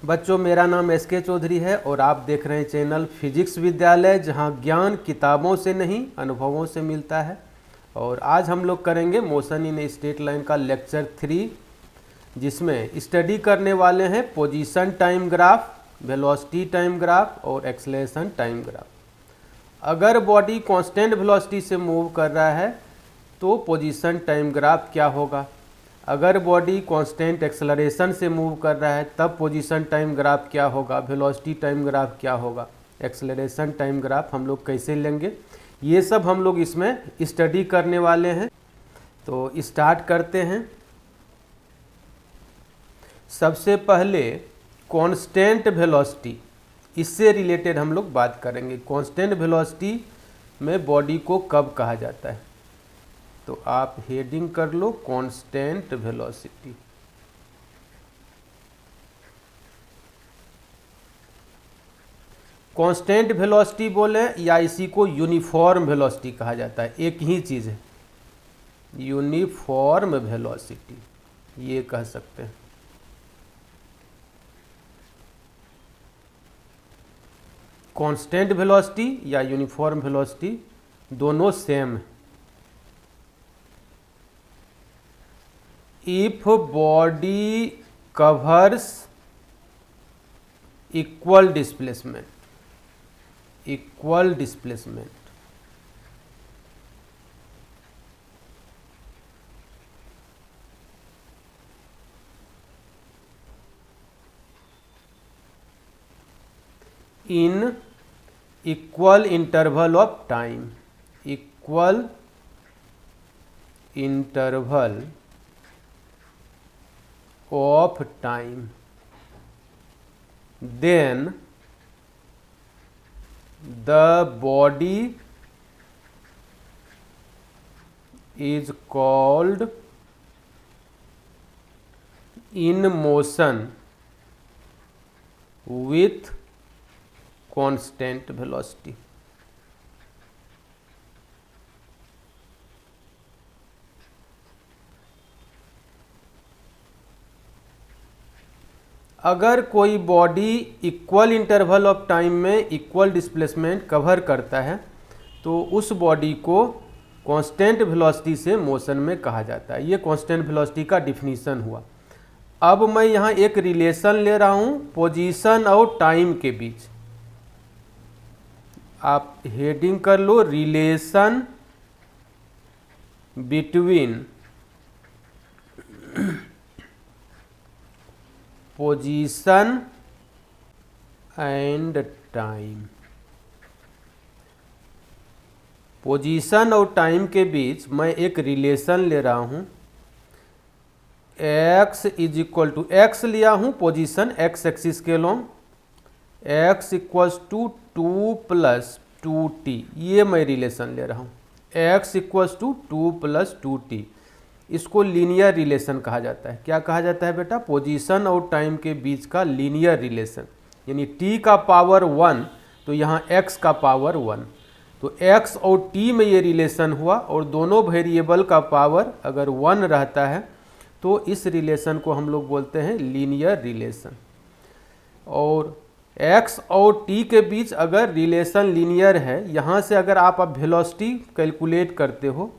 बच्चों, मेरा नाम एस.के. चौधरी है और आप देख रहे हैं चैनल फिजिक्स विद्यालय, जहां ज्ञान किताबों से नहीं अनुभवों से मिलता है। और आज हम लोग करेंगे मोशन इन स्ट्रेट लाइन का लेक्चर 3, जिसमें स्टडी करने वाले हैं position time graph, velocity time graph और एक्सेलरेशन टाइम ग्राफ। अगर बॉडी कांस्टेंट वेलोसिटी से मूव कर रहा है तो पोजीशन टाइम ग्राफ क्या होगा, अगर बॉडी कांस्टेंट एक्सेलरेशन से मूव कर रहा है तब पोजीशन टाइम ग्राफ क्या होगा, वेलोसिटी टाइम ग्राफ क्या होगा, एक्सेलरेशन टाइम ग्राफ हम लोग कैसे लेंगे, ये सब हम लोग इसमें स्टडी करने वाले हैं। तो स्टार्ट करते हैं। सबसे पहले कांस्टेंट वेलोसिटी, इससे रिलेटेड हम लोग बात करेंगे। कांस्टेंट वेलोसिटी में बॉडी को कब कहा जाता है, तो आप हेडिंग कर लो कांस्टेंट वेलोसिटी। कांस्टेंट वेलोसिटी बोले या इसी को यूनिफॉर्म वेलोसिटी कहा जाता है, एक ही चीज़ है, यूनिफॉर्म वेलोसिटी ये कह सकते हैं। कांस्टेंट वेलोसिटी या यूनिफॉर्म वेलोसिटी दोनों सेम है। If body covers equal displacement in equal interval of time, equal interval of time, then the body is called in motion with constant velocity। अगर कोई body equal interval of time में equal displacement cover करता है तो उस body को constant velocity से motion में कहा जाता है। ये कांस्टेंट वेलोसिटी का डिफिनीशन हुआ। अब मैं यहाँ एक रिलेशन ले रहा हूँ पोजीशन और टाइम के बीच। आप हेडिंग कर लो relation between position and time. Position और टाइम के बीच मैं एक रिलेशन ले रहा हूं। x is equal to, x लिया हूं पोजीशन x एक्सिस के long, x equals to 2 + 2t, ये मैं रिलेशन ले रहा हूं। x इक्वल्स टू 2 + 2t, इसको लीनियर रिलेशन कहा जाता है। क्या कहा जाता है बेटा? पोजीशन और टाइम के बीच का लीनियर रिलेशन, यानी t का पावर 1 तो यहाँ x का पावर 1, तो x और t में ये रिलेशन हुआ और दोनों वेरिएबल का पावर अगर 1 रहता है तो इस रिलेशन को हम लोग बोलते हैं लीनियर रिलेशन। और x और t के बीच अगर रिलेशन लीनियर है, यहाँ से अगर आप अब वेलोसिटी कैलकुलेट करते हो,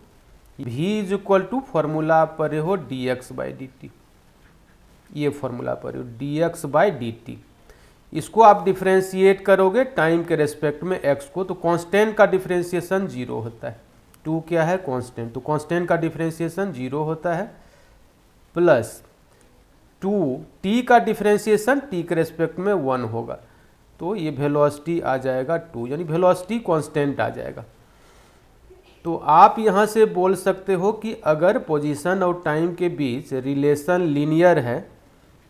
v is equal to formula पर हो dx/dt, ये फॉर्मूला पर हो dx/dt। इसको आप डिफ्रेंशिएट करोगे टाइम के रेस्पेक्ट में x को, तो कांस्टेंट का डिफ्रेंशिएशन 0 होता है। 2 क्या है? कांस्टेंट, तो कांस्टेंट का डिफ्रेंशिएशन 0 होता है, प्लस 2 t का डिफ्रेंशिएशन t के रेस्पेक्ट में 1 होगा, तो ये वेलोसिटी आ जाएगा 2, यानी वेलोसिटी कांस्टेंट आ जाएगा। तो आप यहाँ से बोल सकते हो कि अगर पोजीशन और टाइम के बीच रिलेशन लीनियर है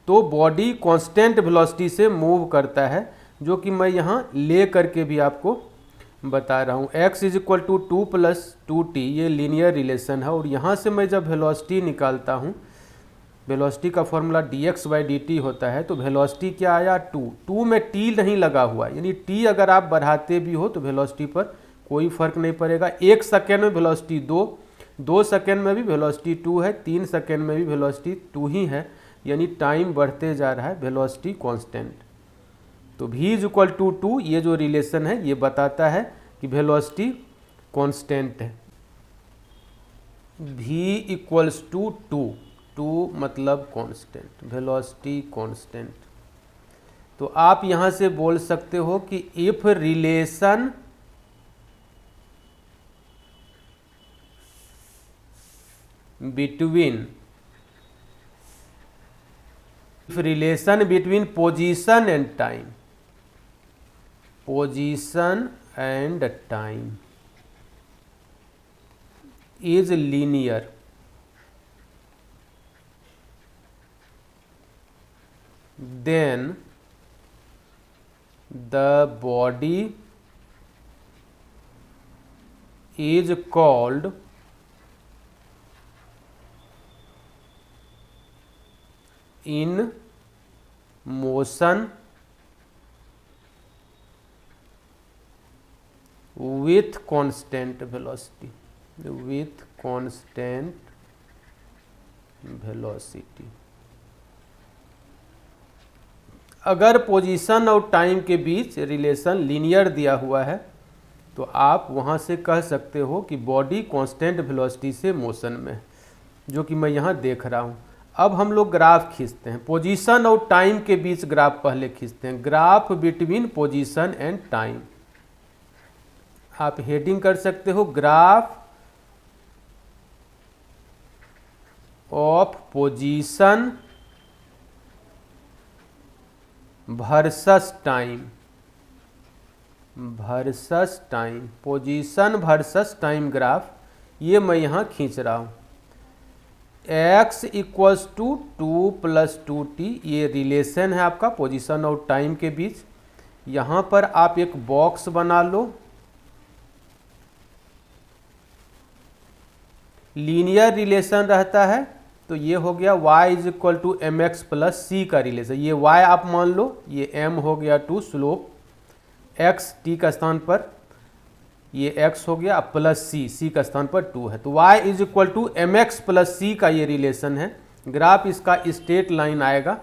तो बॉडी कांस्टेंट वेलोसिटी से मूव करता है, जो कि मैं यहाँ ले करके भी आपको बता रहा हूँ। x is equal to 2 + 2t, ये लीनियर रिलेशन है। और यहाँ से मैं जब वेलोसिटी निकालता हूँ, वेलोसिटी का फॉर्मूला dx/dt होता है, तो वेलोसिटी क्या आया? 2 में t नहीं लगा हुआ, यानी t अगर आप बढ़ाते भी हो तो वेलोसिटी पर कोई फर्क नहीं पड़ेगा। 1 सेकेंड में वेलोसिटी 2 सेकेंड में भी वेलोसिटी 2 है, 3 सेकेंड में भी वेलोसिटी 2 ही है। यानी टाइम बढ़ते जा रहा है, वेलोसिटी कांस्टेंट। तो v इज इक्वल टू 2, ये जो रिलेशन है ये बताता है कि वेलोसिटी कांस्टेंट है। v इक्वल्स टू 2 मतलब कांस्टेंट, वेलोसिटी कांस्टेंट। तो आप यहाँ से बोल सकते हो कि if relation between position and time, position and time is linear, then the body is called in motion with constant velocity, with constant velocity। अगर पोजीशन और टाइम के बीच रिलेशन लीनियर दिया हुआ है तो आप वहाँ से कह सकते हो कि बॉडी कांस्टेंट वेलोसिटी से मोशन में है, जो कि मैं यहाँ देख रहा हूँ। अब हम लोग ग्राफ खींचते हैं, पोजीशन और टाइम के बीच ग्राफ पहले खींचते हैं। Graph between position and time, आप हेडिंग कर सकते हो graph of position versus time, position versus time graph, ये मैं यहाँ खींच रहा हूँ। x इक्वल्स टू 2 + 2t, ये रिलेशन है आपका पोजीशन और टाइम के बीच। यहाँ पर आप एक बॉक्स बना लो, लीनियर रिलेशन रहता है तो ये हो गया y is equal to mx + c का रिलेशन। ये y आप मान लो, ये m हो गया 2 स्लोप, x t का स्थान पर, ये x हो गया प्लस c का स्थान पर 2 है। तो y is equal to mx + c का ये रिलेशन है। ग्राफ इसका स्ट्रेट लाइन आएगा।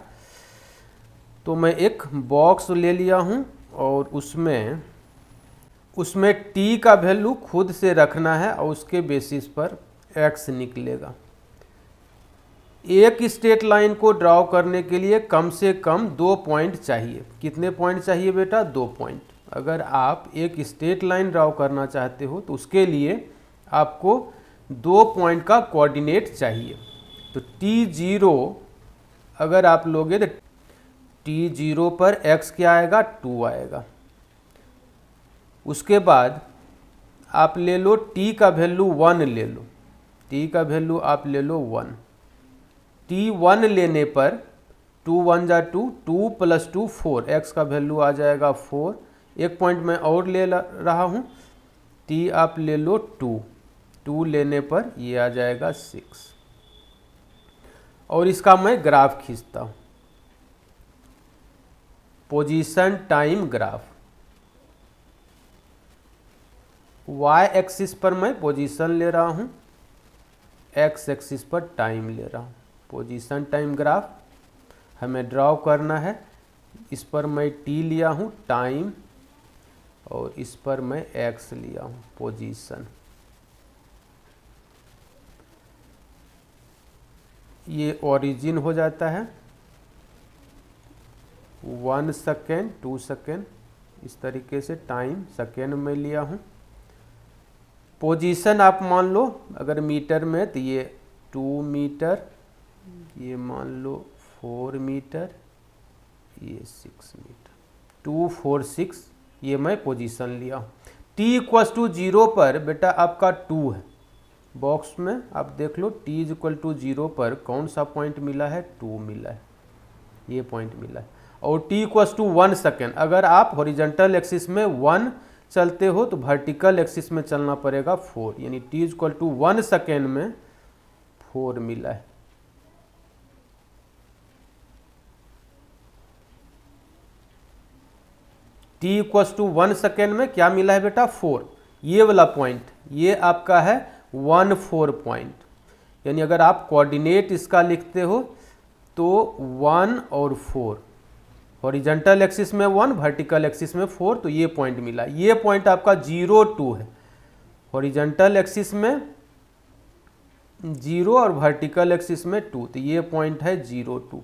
तो मैं एक बॉक्स ले लिया हूँ और उसमें t का वैल्यू खुद से रखना है और उसके बेसिस पर x निकलेगा। एक स्ट्रेट लाइन को ड्रॉ करने के लिए कम से कम 2 पॉइंट चाहिए। कितने पॉइंट चाहिए बेटा? 2 पॉइंट। अगर आप एक स्ट्रेट लाइन ड्रॉ करना चाहते हो तो उसके लिए आपको 2 पॉइंट का कोऑर्डिनेट चाहिए। तो t0 अगर आप लोगे तो t0 पर x क्या आएगा? 2 आएगा। उसके बाद आप ले लो t का वैल्यू 1 ले लो, t का वैल्यू आप ले लो 1। t1 लेने पर 2 × 1 = 2, 2 + 2 4, x का वैल्यू आ जाएगा 4। एक पॉइंट मैं और ले रहा हूँ, t आप ले लो 2 लेने पर ये आ जाएगा 6। और इसका मैं ग्राफ खींचता हूँ, position time graph. y axis पर मैं पोजीशन ले रहा हूँ, x एक्सिस पर टाइम ले रहा हूँ। पोजीशन टाइम ग्राफ हमें ड्रॉ करना है। इस पर मैं t लिया हूँ टाइम और इस पर मैं x लिया हूँ पोजीशन। ये ओरिजिन हो जाता है 1 सेकेंड 2 सेकेंड, इस तरीके से टाइम सेकेंड में लिया हूँ। पोजीशन आप मान लो अगर मीटर में तो ये 2 मीटर, ये मान लो 4 मीटर, ये 6 मीटर, 2 4 6, ये मैं पोजीशन लिया हूँ। t = 0 पर बेटा आपका 2 है। बॉक्स में आप देख लो t = 0 पर कौन सा पॉइंट मिला है? 2 मिला है, ये पॉइंट मिला है। और t = 1 सेकेंड, अगर आप हॉरिजॉन्टल एक्सिस में 1 चलते हो तो वर्टिकल एक्सिस में चलना पड़ेगा 4, यानी t = 1 सेकेंड में 4 मिला है। t = 1 सेकेंड में क्या मिला है बेटा? 4। ये वाला पॉइंट ये आपका है 1 4 पॉइंट। यानी अगर आप कोऑर्डिनेट इसका लिखते हो तो 1 और 4, हॉरिजॉन्टल एक्सिस में 1, वर्टिकल एक्सिस में 4, तो ये पॉइंट मिला। ये पॉइंट आपका 0 2 है, हॉरिजॉन्टल एक्सिस में 0 और वर्टिकल एक्सिस में 2, तो ये पॉइंट है 0 2।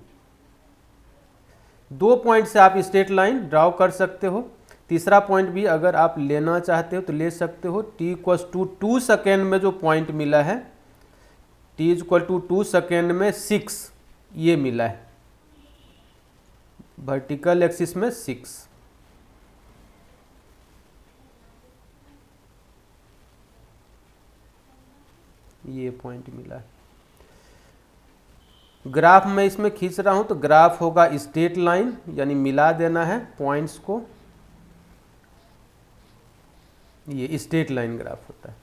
2 पॉइंट से आप स्ट्रेट लाइन ड्रॉ कर सकते हो। तीसरा पॉइंट भी अगर आप लेना चाहते हो तो ले सकते हो। t=2 सेकेंड में जो पॉइंट मिला है, t=2 सेकेंड में 6 ये मिला है, वर्टिकल एक्सिस में 6। ये पॉइंट मिला है। ग्राफ में इसमें खींच रहा हूं तो ग्राफ होगा स्ट्रेट लाइन, यानी मिला देना है पॉइंट्स को, ये स्ट्रेट लाइन ग्राफ होता है।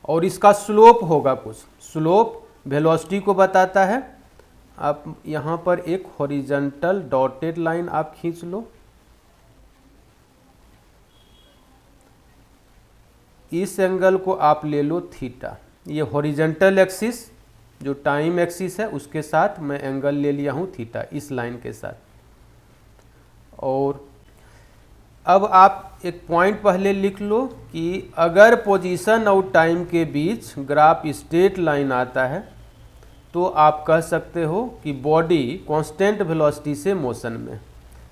और इसका स्लोप होगा कुछ, स्लोप वेलोसिटी को बताता है। आप यहां पर एक हॉरिजॉन्टल डॉटेड लाइन आप खींच लो, इस एंगल को आप ले लो थीटा। ये हॉरिजॉन्टल एक्सिस जो टाइम एक्सिस है उसके साथ मैं एंगल ले लिया हूं थीटा, इस लाइन के साथ। और अब आप एक पॉइंट पहले लिख लो कि अगर पोजीशन और टाइम के बीच ग्राफ स्ट्रेट लाइन आता है तो आप कह सकते हो कि बॉडी कांस्टेंट वेलोसिटी से मोशन में।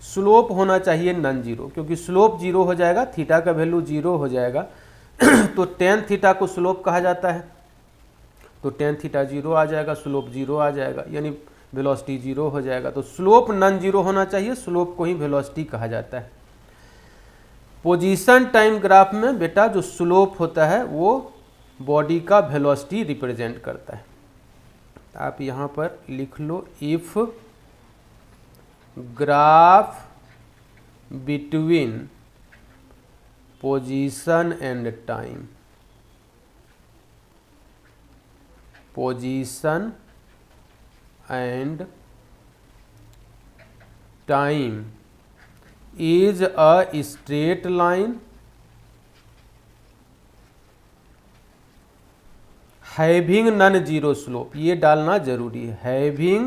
स्लोप होना चाहिए नॉन जीरो, क्योंकि स्लोप जीरो हो जाएगा, थीटा का वैल्यू जीरो हो जाएगा तो टेन थीटा को स्लोप कहा जाता है, तो टेन थीटा जीरो आ जाएगा, स्लोप जीरो आ जाएगा, यानी वेलोसिटी जीरो हो जाएगा। तो स्लोप नॉन जीरो होना चाहिए, स्लोप को ही वेलोसिटी कहा जाता है। पोजीशन टाइम ग्राफ में बेटा जो स्लोप होता है वो बॉडी का वेलोसिटी रिप्रेजेंट करता है। आप यहाँ पर लिख लो, if graph between position and time, position and time is a straight line having non-zero slope, ये डालना जरूरी है, having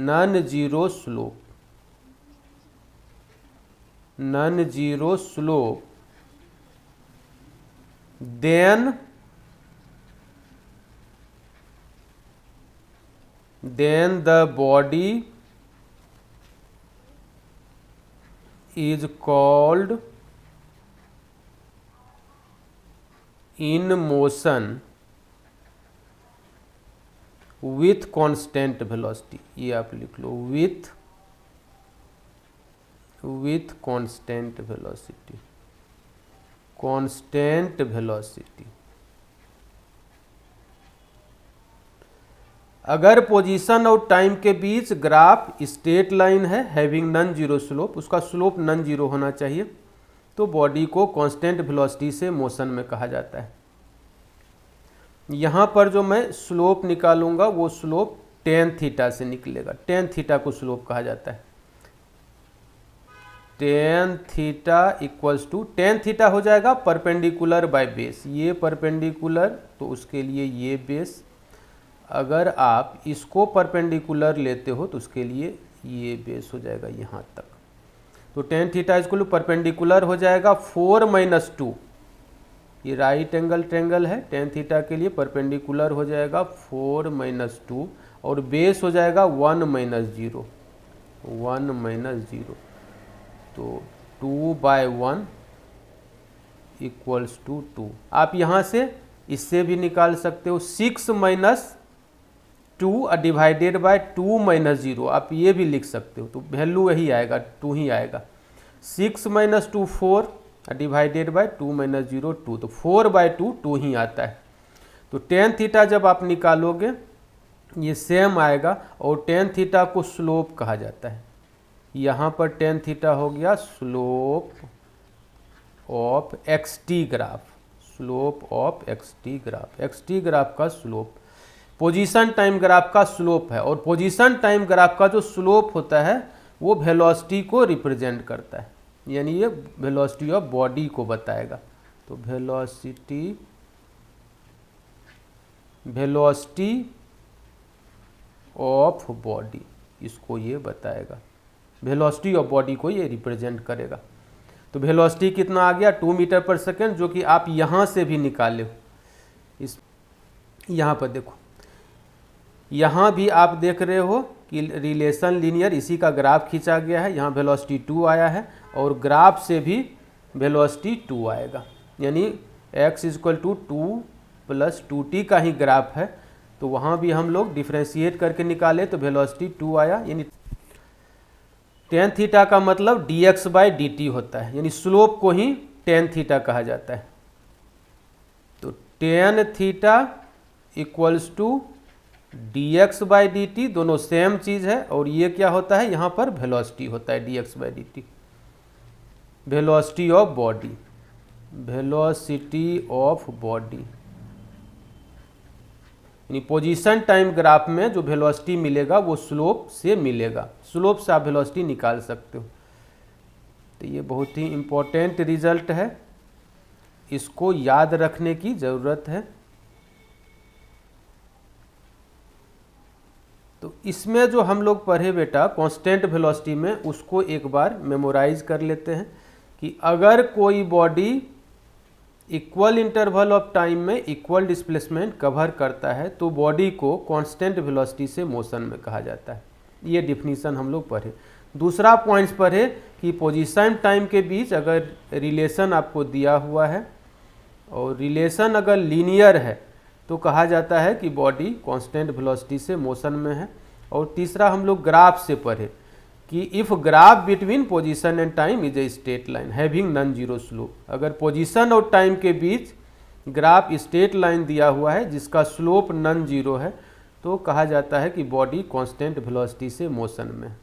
non-zero slope, non-zero slope, then the body is called in motion with constant velocity। ये आप लिख लो, with constant velocity, constant velocity। अगर position और time के बीच ग्राफ स्ट्रेट लाइन है हैविंग नॉन जीरो स्लोप, उसका स्लोप नॉन जीरो होना चाहिए, तो बॉडी को कांस्टेंट वेलोसिटी से मोशन में कहा जाता है। यहाँ पर जो मैं स्लोप निकालूंगा वो स्लोप टेन थीटा से निकलेगा, टेन थीटा को स्लोप कहा जाता है। Tan theta equals to, tan theta हो जाएगा परपेंडिकुलर बाय बेस, ये परपेंडिकुलर तो उसके लिए ये बेस, अगर आप इसको परपेंडिकुलर लेते हो तो उसके लिए ये बेस हो जाएगा यहाँ तक। तो टेन थीटा इसको परपेंडिकुलर हो जाएगा 4 - 2, ये राइट एंगल ट्रेंगल है, टेन थीटा के लिए परपेंडिकुलर हो जाएगा 4 - 2 और बेस हो जाएगा 1 - 0, 1 - 0, तो 2/1 इक्वल्स टू 2। आप यहाँ से इससे भी निकाल सकते हो, 6 - 2 डिवाइडेड बाय 2 - 0, आप ये भी लिख सकते हो, तो वैल्यू यही आएगा, 2 ही आएगा। 6 - 2 4 डिवाइडेड बाय 2 - 0 2, तो 4/2 2 ही आता है। तो टेन थीटा जब आप निकालोगे ये सेम आएगा, और टेन थीटा को स्लोप कहा जाता है। यहाँ पर टेन थीटा हो गया slope of XT graph, slope of XT graph, XT graph का स्लोप पोजीशन टाइम ग्राफ का स्लोप है। और पोजीशन टाइम ग्राफ का जो स्लोप होता है वो वेलोसिटी को रिप्रेजेंट करता है, यानी ये वेलोसिटी ऑफ बॉडी को बताएगा। तो वेलोसिटी वेलोसिटी ऑफ बॉडी, इसको ये बताएगा, वेलोसिटी ऑफ बॉडी को ये रिप्रेजेंट करेगा। तो वेलोसिटी कितना आ गया 2 मीटर पर सेकेंड, जो कि आप यहाँ से भी निकाले हो। इस यहाँ पर देखो, यहाँ भी आप देख रहे हो कि रिलेशन लीनियर, इसी का ग्राफ खींचा गया है। यहाँ वेलोसिटी 2 आया है और ग्राफ से भी वेलोसिटी 2 आएगा, यानी x = 2 + 2t का ही ग्राफ है। तो वहाँ भी हम लोग डिफ्रेंशिएट करके निकाले तो वेलोसिटी 2 आया, यानी tan थीटा का मतलब dx/dt होता है, यानी स्लोप को ही tan थीटा कहा जाता है। तो tan थीटा = dx/dt, दोनों सेम चीज़ है। और ये क्या होता है, यहाँ पर वेलोसिटी होता है dx/dt, velocity of body, velocity of body, यानी पोजीशन टाइम ग्राफ में जो वेलोसिटी मिलेगा वो स्लोप से मिलेगा, स्लोप से आप वेलोसिटी निकाल सकते हो। तो ये बहुत ही इम्पोर्टेंट रिजल्ट है, इसको याद रखने की ज़रूरत है। तो इसमें जो हम लोग पढ़े बेटा कांस्टेंट वेलोसिटी में, उसको एक बार मेमोराइज कर लेते हैं कि अगर कोई body equal interval of time में इक्वल डिस्प्लेसमेंट कवर करता है तो बॉडी को कांस्टेंट वेलोसिटी से मोशन में कहा जाता है। ये डिफिनीशन हम लोग पढ़े। दूसरा पॉइंट्स पढ़े कि पोजीशन टाइम के बीच अगर रिलेशन आपको दिया हुआ है और रिलेशन अगर लीनियर है तो कहा जाता है कि बॉडी कांस्टेंट वेलोसिटी से मोशन में है। और तीसरा हम लोग ग्राफ से पढ़े कि if graph between position and time is a straight line having non zero slope, अगर पोजीशन और टाइम के बीच ग्राफ स्ट्रेट लाइन दिया हुआ है जिसका स्लोप नॉन जीरो है तो कहा जाता है कि बॉडी कांस्टेंट वेलोसिटी से मोशन में है।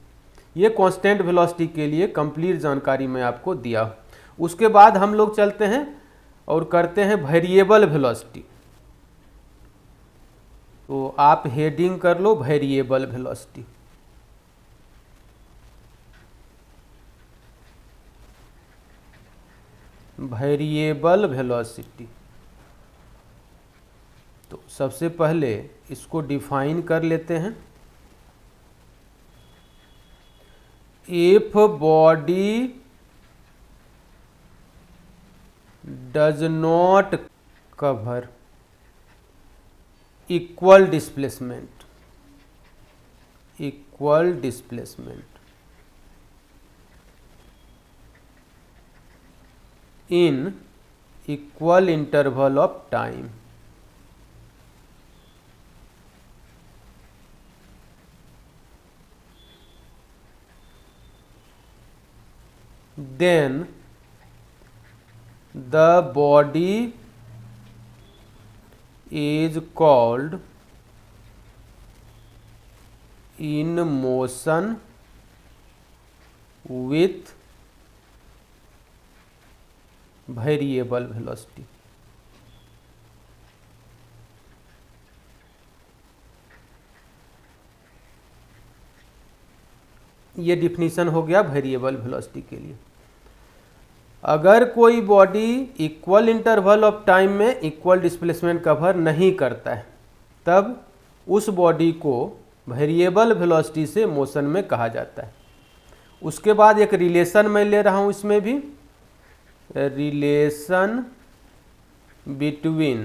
ये कांस्टेंट वेलोसिटी के लिए कंप्लीट जानकारी मैं आपको दिया। उसके बाद हम लोग चलते हैं और करते हैं वेरिएबल वेलोसिटी। तो आप हेडिंग कर लो वेरिएबल वेलोसिटी। वेरिएबल वेलोसिटी, तो सबसे पहले इसको डिफाइन कर लेते हैं। If body does not cover equal displacement in equal interval of time, then the body is called in motion with variable velocity. ये डिफिनीशन हो गया वेरिएबल वेलोसिटी के लिए। अगर कोई body equal interval of time में इक्वल डिस्प्लेसमेंट कवर नहीं करता है तब उस बॉडी को वेरिएबल वेलोसिटी से मोशन में कहा जाता है। उसके बाद एक रिलेशन मैं ले रहा हूँ, इसमें भी relation between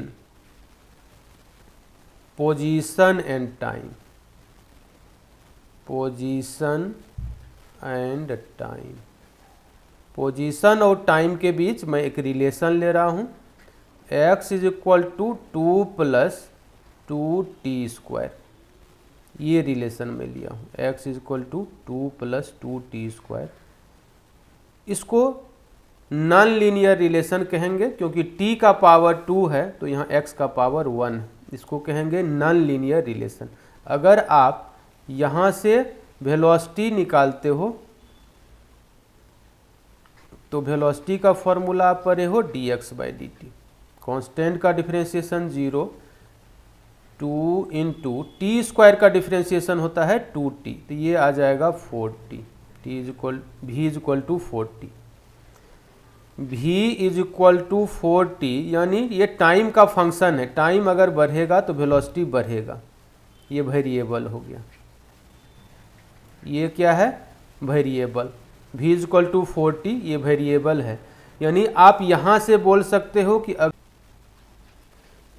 position and time, position and time, position और टाइम के बीच मैं एक रिलेशन ले रहा हूँ। x = 2 + 2t², ये रिलेशन में लिया हूँ। x = 2 + 2t²। इसको नॉन लीनियर रिलेशन कहेंगे क्योंकि t का पावर 2 है तो यहाँ x का पावर 1 है, इसको कहेंगे नॉन लीनियर रिलेशन। अगर आप यहाँ से वेलोसिटी निकालते हो तो वेलोसिटी का फॉर्मूला आप पढ़े हो dx/dt, कांस्टेंट का डिफरेंशिएशन 0, 2 × t² का डिफरेंशिएशन होता है 2t, तो ये आ जाएगा 4t, v = 40। v is equal to 4t, यानी ये टाइम का फंक्शन है, टाइम अगर बढ़ेगा तो वेलोसिटी बढ़ेगा, ये वेरिएबल हो गया। ये क्या है? Variable. v is equal to 4t, ये वेरिएबल है। यानी आप यहाँ से बोल सकते हो कि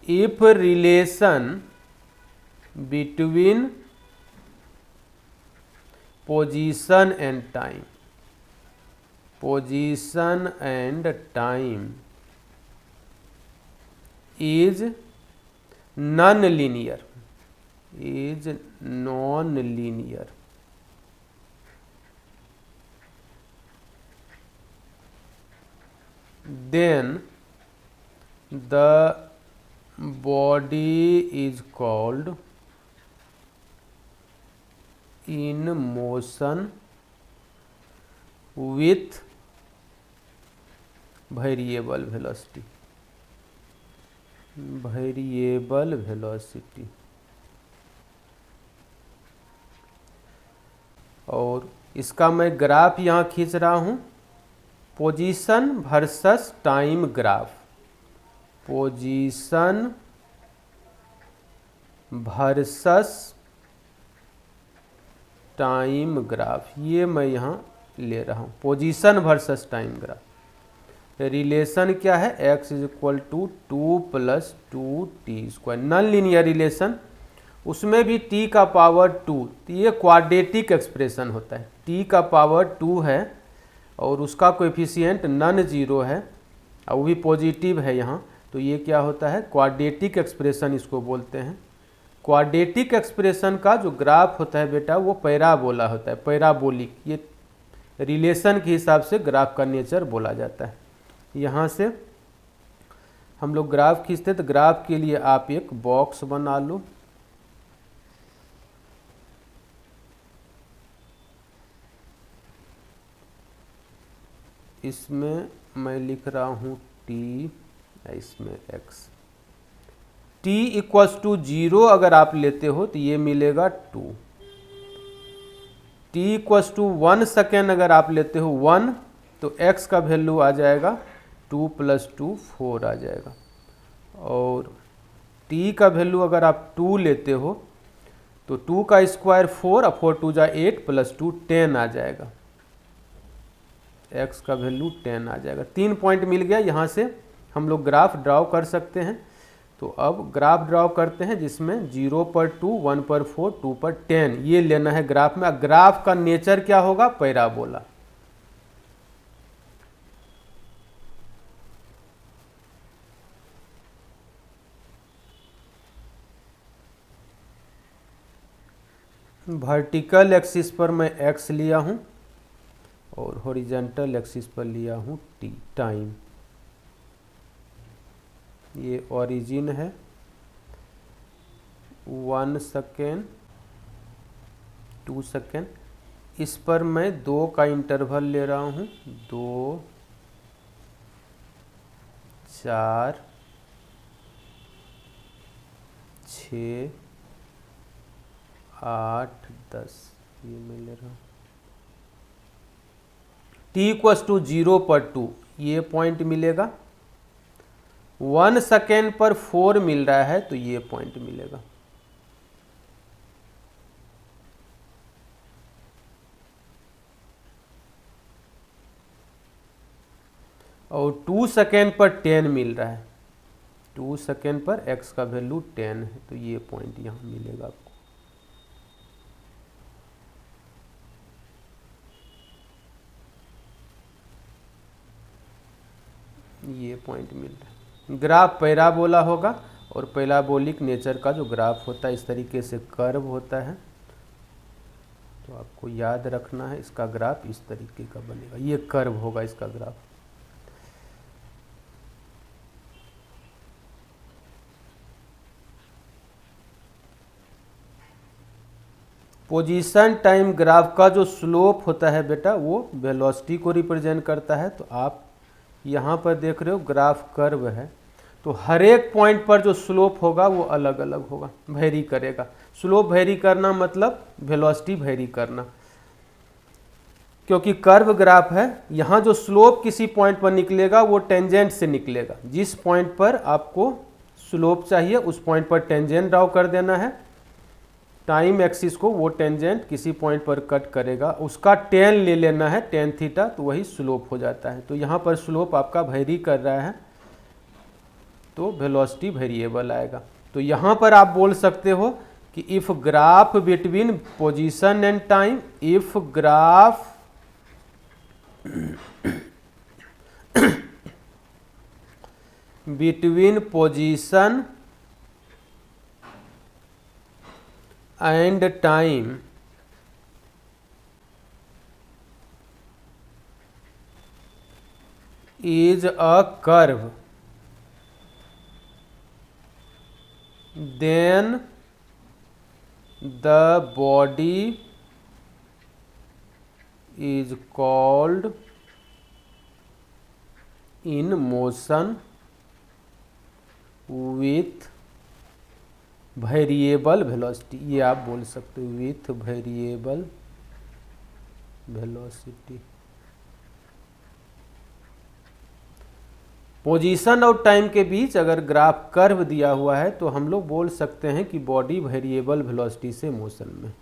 if relation between position and time, position and time is non linear, is non linear, then the body is called in motion with variable velocity, variable velocity। और इसका मैं ग्राफ यहाँ खींच रहा हूँ, position versus time graph, position versus time graph, ये मैं यहाँ ले रहा हूँ, position versus time graph. Relation क्या है? x is equal to 2 plus 2t², non linear relation, उसमें भी t का पावर 2, तो ये क्वाड्रेटिक एक्सप्रेशन होता है। t का पावर 2 है और उसका कोएफिशिएंट नॉन जीरो है और वो भी पॉजिटिव है यहाँ, तो ये क्या होता है? क्वाड्रेटिक एक्सप्रेशन इसको बोलते हैं। क्वाड्रेटिक एक्सप्रेशन का जो ग्राफ होता है बेटा वो पैराबोला होता है, पैराबोलिक। ये रिलेशन के हिसाब से ग्राफ का नेचर बोला जाता है। यहाँ से हम लोग ग्राफ खींचते, तो ग्राफ के लिए आप एक बॉक्स बना लो, इसमें मैं लिख रहा हूँ t, इसमें x। t इक्वल्स टू 0 अगर आप लेते हो तो ये मिलेगा 2। t इक्वल्स टू 1 सेकेंड अगर आप लेते हो 1, तो x का वैल्यू आ जाएगा 2 प्लस 2 4 आ जाएगा। और t का वैल्यू अगर आप 2 लेते हो तो 2 का स्क्वायर 4 और 4 2 जा 8 प्लस 2 10 आ जाएगा, x का वैल्यू 10 आ जाएगा। 3 पॉइंट मिल गया, यहाँ से हम लोग ग्राफ ड्रॉ कर सकते हैं। तो अब ग्राफ ड्रॉ करते हैं जिसमें 0 पर 2, 1 पर 4, 2 पर 10, ये लेना है ग्राफ में। ग्राफ का नेचर क्या होगा? पैराबोला। वर्टिकल एक्सिस पर मैं x लिया हूँ और हॉरिजॉन्टल एक्सिस पर लिया हूँ t, टाइम। ये ओरिजिन है 1 सेकेंड, 2 सेकेंड, इस पर मैं 2 का इंटरवल ले रहा हूँ, 2, 4, 6, 8, 10, ये मैं ले रहा हूँ। t इक्वल्स टू 0 पर 2, ये पॉइंट मिलेगा। 1 सेकेंड पर 4 मिल रहा है तो ये पॉइंट मिलेगा। और 2 सेकेंड पर 10 मिल रहा है, 2 सेकेंड पर x का वैल्यू 10 है, तो ये पॉइंट यहाँ मिलेगा आपको। ये पॉइंट मिल रहा है। ग्राफ पैराबोला होगा और पैराबोलिक नेचर का जो ग्राफ होता है इस तरीके से कर्व होता है, तो आपको याद रखना है इसका ग्राफ इस तरीके का बनेगा, ये कर्व होगा इसका ग्राफ। पोजीशन टाइम ग्राफ का जो स्लोप होता है बेटा वो वेलोसिटी को रिप्रेजेंट करता है। तो आप यहाँ पर देख रहे हो ग्राफ कर्व है, तो हर एक पॉइंट पर जो स्लोप होगा वो अलग अलग होगा, वेरी करेगा। स्लोप वेरी करना मतलब वेलोसिटी वेरी करना। क्योंकि कर्व ग्राफ है, यहाँ जो स्लोप किसी पॉइंट पर निकलेगा वो टेंजेंट से निकलेगा। जिस पॉइंट पर आपको स्लोप चाहिए उस पॉइंट पर टेंजेंट ड्रॉ कर देना है। टाइम एक्सिस को वो टेंजेंट किसी पॉइंट पर कट करेगा, उसका टेन ले लेना है, टेन थीटा, तो वही स्लोप हो जाता है। तो यहाँ पर स्लोप आपका वेरी कर रहा है तो वेलोसिटी वेरिएबल आएगा। तो यहाँ पर आप बोल सकते हो कि if graph between position and time, if graph between position and time is a curve, then the body is called in motion with variable velocity. ये आप बोल सकते हो विथ वेरिएबल वेलोसिटी। पोजीशन और टाइम के बीच अगर ग्राफ कर्व दिया हुआ है तो हम लोग बोल सकते हैं कि बॉडी वेरिएबल वेलोसिटी से मोशन में।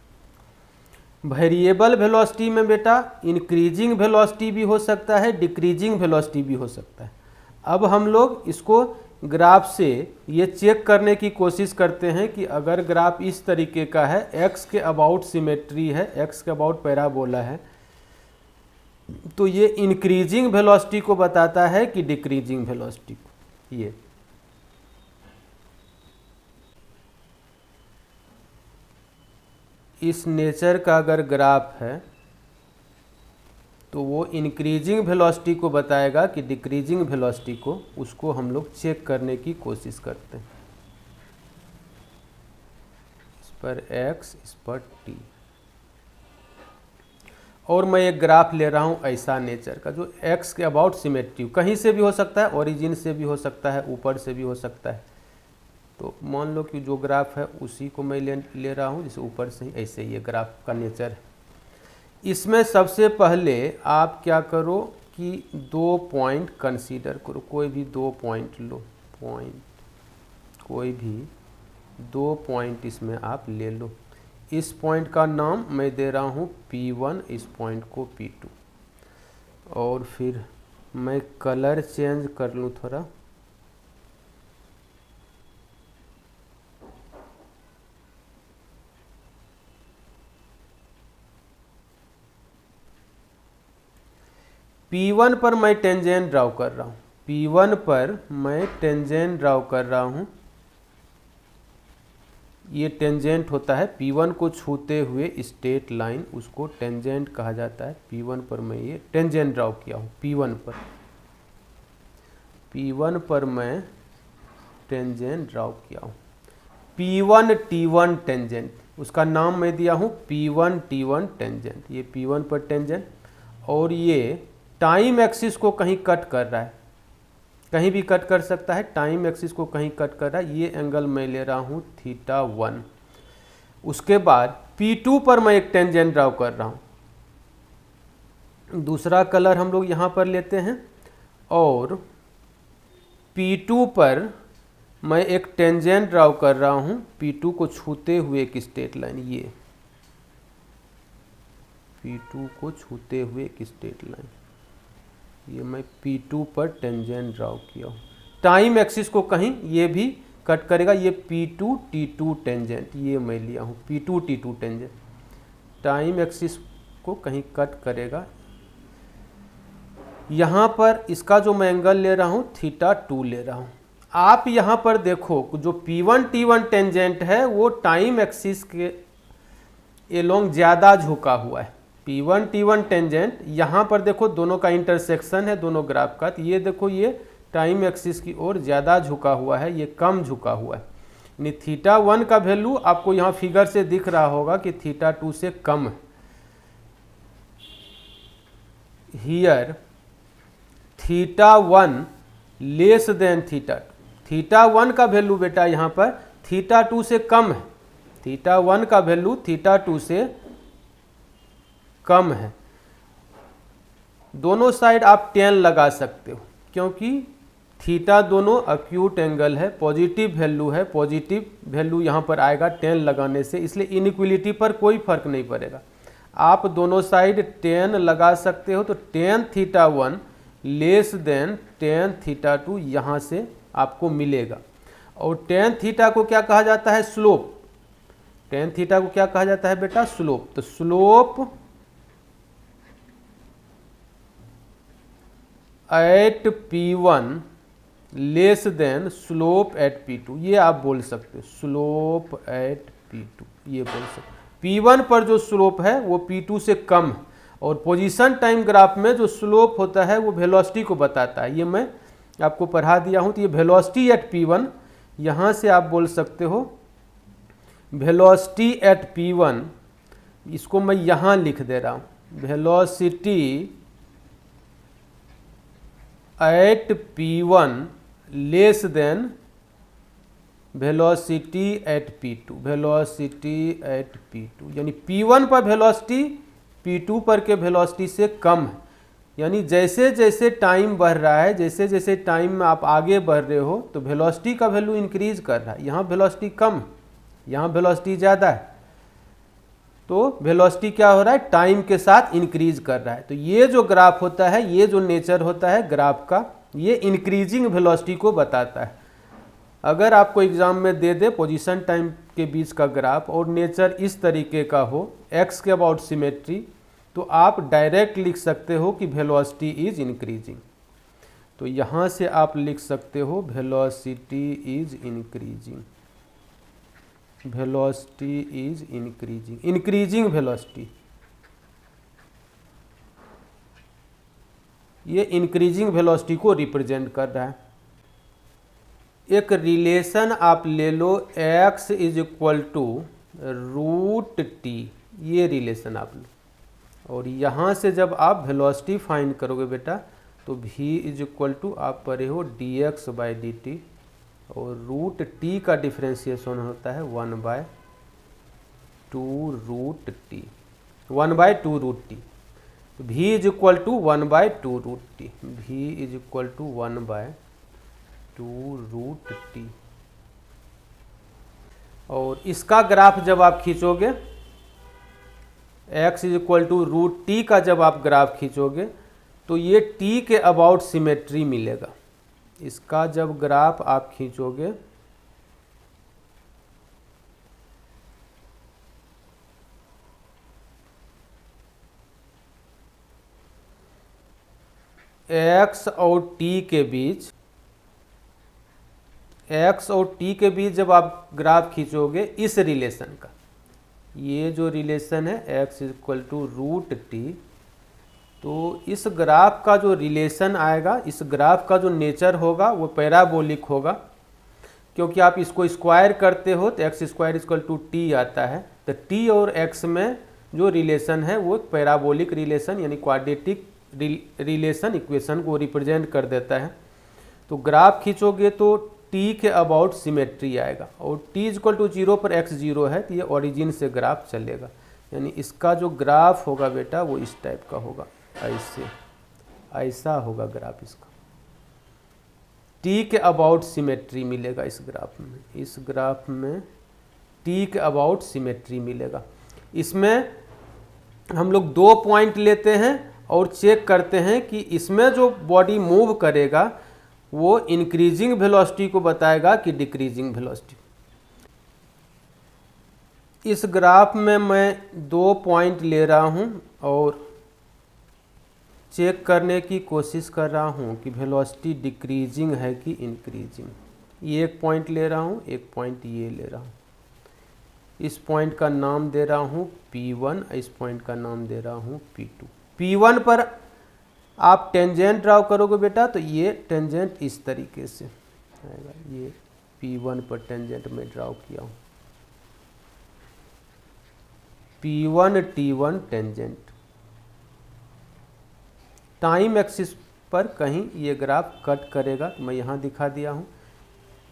वेरिएबल वेलोसिटी में बेटा इंक्रीजिंग वेलोसिटी भी हो सकता है, डिक्रीजिंग वेलोसिटी भी हो सकता है। अब हम लोग इसको ग्राफ से ये चेक करने की कोशिश करते हैं कि अगर ग्राफ इस तरीके का है, एक्स के अबाउट सिमेट्री है, एक्स के अबाउट पैराबोला है, तो ये इंक्रीजिंग वेलोसिटी को बताता है कि डिक्रीजिंग वेलोसिटी को। ये इस नेचर का अगर ग्राफ है तो वो इंक्रीजिंग वेलोसिटी को बताएगा कि डिक्रीजिंग वेलोसिटी को, उसको हम लोग चेक करने की कोशिश करते हैं। इस पर x, इस पर t। और मैं एक ग्राफ ले रहा हूँ ऐसा नेचर का जो x के अबाउट सिमेट्री, कहीं से भी हो सकता है, ओरिजिन से भी हो सकता है, ऊपर से भी हो सकता है। तो मान लो कि जो ग्राफ है उसी को मैं ले रहा हूँ, जैसे ऊपर से ही, ऐसे ये ग्राफ का नेचर है। इसमें सबसे पहले आप क्या करो कि 2 पॉइंट कंसीडर करो, कोई भी 2 पॉइंट लो, कोई भी 2 पॉइंट इसमें आप ले लो। इस पॉइंट का नाम मैं दे रहा हूँ P1, इस पॉइंट को P2। और फिर मैं कलर चेंज कर लूँ थोड़ा, P1 पर मैं टेंजेंट ड्राउ कर रहा हूँ, P1 पर मैं टेंजेंट ड्राउ कर रहा हूँ। ये टेंजेंट होता है P1 को छूते हुए स्ट्रेट लाइन, उसको टेंजेंट कहा जाता है। P1 पर मैं ये टेंजेंट ड्राउ किया हूँ। P1 पर मैं टेंजेंट ड्राउ किया हूँ। P1 T1 टेंजेंट, उसका नाम मैं दिया हूँ P1 T1 टेंजेंट। ये P1 पर टेंजेंट, और ये टाइम एक्सिस को कहीं कट कर रहा है, कहीं भी कट कर सकता है, टाइम एक्सिस को कहीं कट कर रहा है। ये एंगल मैं ले रहा हूँ θ1। उसके बाद P2 पर मैं एक टेंजेंट ड्राउ कर रहा हूँ। दूसरा कलर हम लोग यहाँ पर लेते हैं, और P2 पर मैं एक टेंजेंट ड्राउ कर रहा हूँ, P2 को छूते हुए एक स्ट्रेट लाइन। ये P2 को छूते हुए एक स्ट्रेट लाइन, ये मैं P2 पर टेंजेंट ड्राउ किया हूँ। टाइम एक्सिस को कहीं ये भी कट करेगा, ये P2 T2 टेंजेंट, ये मैं लिया हूँ P2 T2 tangent. Time axis को कहीं कट करेगा। यहाँ पर इसका जो मैं एंगल ले रहा हूँ θ2 ले रहा हूँ। आप यहाँ पर देखो जो P1 T1 टेंजेंट है वो टाइम एक्सिस के एलोंग ज़्यादा झुका हुआ है। P1 T1 टेंजेंट यहाँ पर देखो, दोनों का इंटरसेक्शन है, दोनों ग्राफ का, तो ये देखो ये टाइम एक्सिस की ओर ज़्यादा झुका हुआ है, ये कम झुका हुआ है। यानी θ1 का वैल्यू आपको यहाँ फिगर से दिख रहा होगा कि θ2 से कम है। हियर θ1 लेस देन θ2, θ1 का वैल्यू बेटा यहाँ पर θ2 से कम है, θ1 का वैल्यू θ2 से कम है। दोनों साइड आप 10 लगा सकते हो, क्योंकि थीटा दोनों अक्यूट एंगल है, पॉजिटिव वैल्यू है, पॉजिटिव वैल्यू यहाँ पर आएगा 10 लगाने से, इसलिए इनइक्वलिटी पर कोई फर्क नहीं पड़ेगा। आप दोनों साइड 10 लगा सकते हो, तो tan theta 1 less than tan theta 2 यहाँ से आपको मिलेगा। और tan थीटा को क्या कहा जाता है? स्लोप। tan थीटा को क्या कहा जाता है बेटा? स्लोप। तो slope eight P1 less than slope eight P2, ये आप बोल सकते हो। स्लोप एट P2 ये बोल सकते हो। P1 पर जो स्लोप है वो P2 से कम है, और पोजीशन टाइम ग्राफ में जो स्लोप होता है वो वेलोसिटी को बताता है। ये मैं आपको पढ़ा दिया हूँ। तो ये वेलोसिटी एट P1, यहाँ से आप बोल सकते हो वेलोसिटी एट P1, इसको मैं यहाँ लिख दे रहा हूँ, velocity at P1 less than velocity at P2, velocity at P2, यानी P1 पर वेलोसिटी P2 पर के वेलोसिटी से कम है। यानी जैसे जैसे टाइम बढ़ रहा है, जैसे जैसे टाइम में आप आगे बढ़ रहे हो, तो वेलोसिटी का वैल्यू इंक्रीज कर रहा है। यहाँ वेलोसिटी कम है, यहाँ वेलोसिटी ज़्यादा है, तो वेलोसिटी क्या हो रहा है? टाइम के साथ इंक्रीज कर रहा है। तो ये जो ग्राफ होता है, ये जो नेचर होता है ग्राफ का, ये इंक्रीजिंग वेलोसिटी को बताता है। अगर आपको एग्जाम में दे दे पोजीशन टाइम के बीच का ग्राफ और नेचर इस तरीके का हो, एक्स के अबाउट सिमेट्री, तो आप डायरेक्ट लिख सकते हो कि वेलोसिटी इज इंक्रीजिंग। तो यहाँ से आप लिख सकते हो velocity is increasing, velocity is increasing, increasing velocity, ये इंक्रीजिंग वेलोसिटी को रिप्रेजेंट कर रहा है। एक रिलेशन आप ले लो, x is equal to root T, ये रिलेशन आप लो, और यहाँ से जब आप वेलोसिटी फाइंड करोगे बेटा, तो v इज इक्वल टू आप पढ़े हो dx बाई dt, और रूट टी का डिफ्रेंशिएशन होता है 1/2 root T, 1/2 root T. v is equal to 1/2 root T, v is equal to 1/2 root T. और इसका ग्राफ जब आप खींचोगे, x is equal to root T का जब आप ग्राफ खींचोगे, तो ये t के अबाउट सिमेट्री मिलेगा। इसका जब ग्राफ आप खींचोगे, x और t के बीच, x और t के बीच जब आप ग्राफ खींचोगे इस रिलेशन का, ये जो रिलेशन है x equal to root T, तो इस ग्राफ का जो रिलेशन आएगा, इस ग्राफ का जो नेचर होगा वो पैराबोलिक होगा, क्योंकि आप इसको स्क्वायर करते हो तो X square equal to T आता है। तो t और x में जो रिलेशन है वो पैराबोलिक रिलेशन यानी क्वाड्रेटिक रिलेशन इक्वेशन को रिप्रेजेंट कर देता है। तो ग्राफ खींचोगे तो t के अबाउट सिमेट्री आएगा, और t इक्वल टू 0 पर x 0 है, तो ये ओरिजिन से ग्राफ चलेगा। यानी इसका जो ग्राफ होगा बेटा वो इस टाइप का होगा, ऐसे ऐसा होगा ग्राफ इसका। t के अबाउट सिमेट्री मिलेगा इस ग्राफ में, इस ग्राफ में t के अबाउट सिमेट्री मिलेगा। इसमें हम लोग 2 पॉइंट लेते हैं और चेक करते हैं कि इसमें जो बॉडी मूव करेगा वो इंक्रीजिंग वेलोसिटी को बताएगा कि डिक्रीजिंग वेलोसिटी। इस ग्राफ में मैं 2 पॉइंट ले रहा हूं और चेक करने की कोशिश कर रहा हूं कि वेलोसिटी डिक्रीजिंग है कि इंक्रीजिंग। ये एक पॉइंट ले रहा हूं, एक पॉइंट ये ले रहा हूं। इस पॉइंट का नाम दे रहा हूं P1, इस पॉइंट का नाम दे रहा हूं P2। P1 पर आप टेंजेंट ड्राउ करोगे बेटा, तो ये टेंजेंट इस तरीके से आएगा। ये P1 पर टेंजेंट में ड्राउ किया हूँ, P1 T1 tangent. Time axis पर कहीं ये ग्राफ कट करेगा, तो मैं यहाँ दिखा दिया हूँ।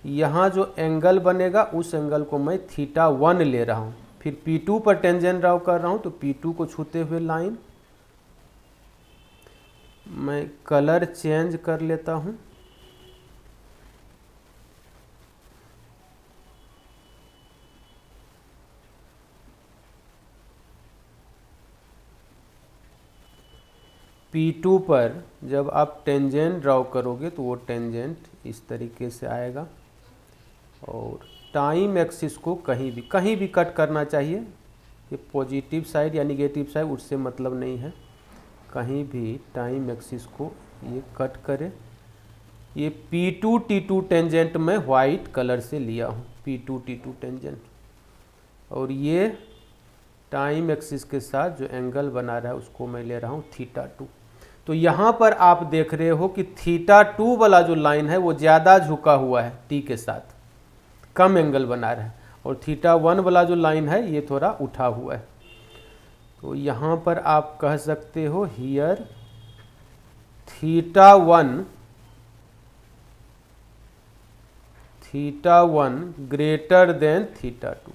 यहाँ जो एंगल बनेगा उस एंगल को मैं θ1 ले रहा हूँ। फिर P2 पर टेंजेंट ड्राउ कर रहा हूँ, तो P2 को छूते हुए लाइन, मैं कलर चेंज कर लेता हूँ। P2 पर जब आप टेंजेंट ड्रॉ करोगे तो वो टेंजेंट इस तरीके से आएगा, और टाइम एक्सिस को कहीं भी कट करना चाहिए। ये पॉजिटिव साइड या निगेटिव साइड उससे मतलब नहीं है, कहीं भी टाइम एक्सिस को ये कट करे। ये P2 T2 टेंजेंट में वाइट कलर से लिया हूँ, P2 T2 टेंजेंट, और ये टाइम एक्सिस के साथ जो एंगल बना रहा है उसको मैं ले रहा हूँ θ2। तो यहाँ पर आप देख रहे हो कि θ2 वाला जो लाइन है वो ज़्यादा झुका हुआ है, T के साथ कम एंगल बना रहा है, और θ1 वाला जो लाइन है ये थोड़ा उठा हुआ है। तो यहाँ पर आप कह सकते हो हियर θ1 ग्रेटर देन θ2।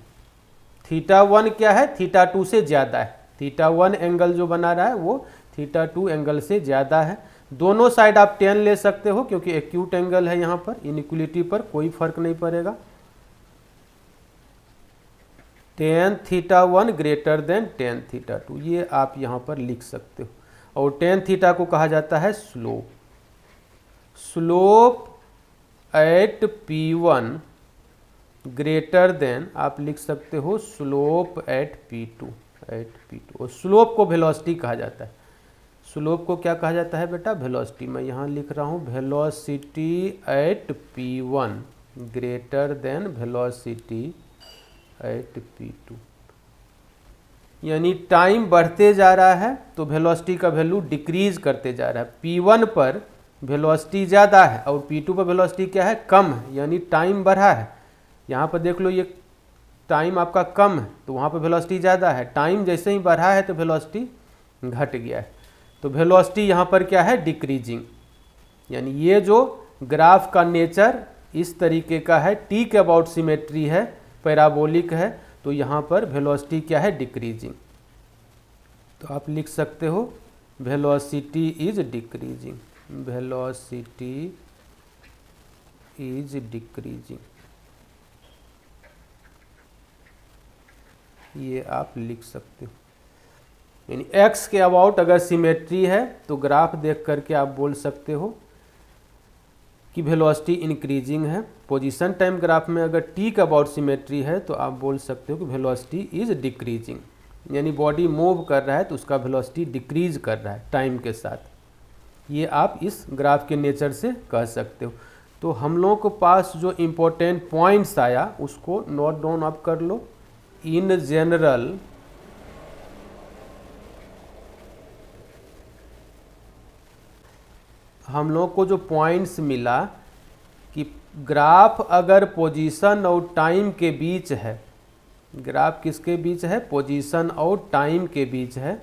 θ1 क्या है, θ2 से ज़्यादा है। θ1 एंगल जो बना रहा है वो θ2 एंगल से ज़्यादा है। दोनों साइड आप 10 ले सकते हो क्योंकि एक्यूट एंगल है, यहाँ पर इनइक्वलिटी पर कोई फर्क नहीं पड़ेगा। tan θ1 ग्रेटर देन tan θ2, ये आप यहाँ पर लिख सकते हो। और tan θ को कहा जाता है slope. Slope eight P1 greater than आप लिख सकते हो स्लोप एट P2। और स्लोप को वेलोसिटी कहा जाता है। स्लोप को क्या कहा जाता है बेटा, वेलोसिटी। मैं यहाँ लिख रहा हूँ velocity at P1 greater than velocity at P2। यानी टाइम बढ़ते जा रहा है तो वेलोसिटी का वैल्यू डिक्रीज करते जा रहा है। P1 पर वेलोसिटी ज़्यादा है और P2 पर वेलोसिटी क्या है, कम है, यानी टाइम बढ़ा है। यहाँ पर देख लो ये टाइम आपका कम है तो वहाँ पर वेलोसिटी ज़्यादा है, टाइम जैसे ही बढ़ा है तो वेलोसिटी घट गया है। तो वेलोसिटी यहाँ पर क्या है, डिक्रीजिंग। यानी ये जो ग्राफ का नेचर इस तरीके का है, टी के अबाउट सिमेट्री है, पैराबोलिक है, तो यहाँ पर वेलोसिटी क्या है, डिक्रीजिंग। तो आप लिख सकते हो velocity is decreasing, velocity is decreasing, ये आप लिख सकते हो। यानी x के अबाउट अगर सिमेट्री है तो ग्राफ देख करके आप बोल सकते हो कि वेलोसिटी इंक्रीजिंग है। पोजीशन टाइम ग्राफ में अगर t के अबाउट सिमेट्री है तो आप बोल सकते हो कि वेलोसिटी इज डिक्रीजिंग, यानी बॉडी मूव कर रहा है तो उसका वेलोसिटी डिक्रीज कर रहा है टाइम के साथ। ये आप इस ग्राफ के नेचर से कह सकते हो। तो हम लोगों के पास जो इम्पोर्टेंट पॉइंट्स आया उसको नोट डाउन आप कर लो। इन जनरल हम लोग को जो पॉइंट्स मिला कि ग्राफ अगर पोजीशन और टाइम के बीच है, ग्राफ किसके बीच है, पोजीशन और टाइम के बीच है,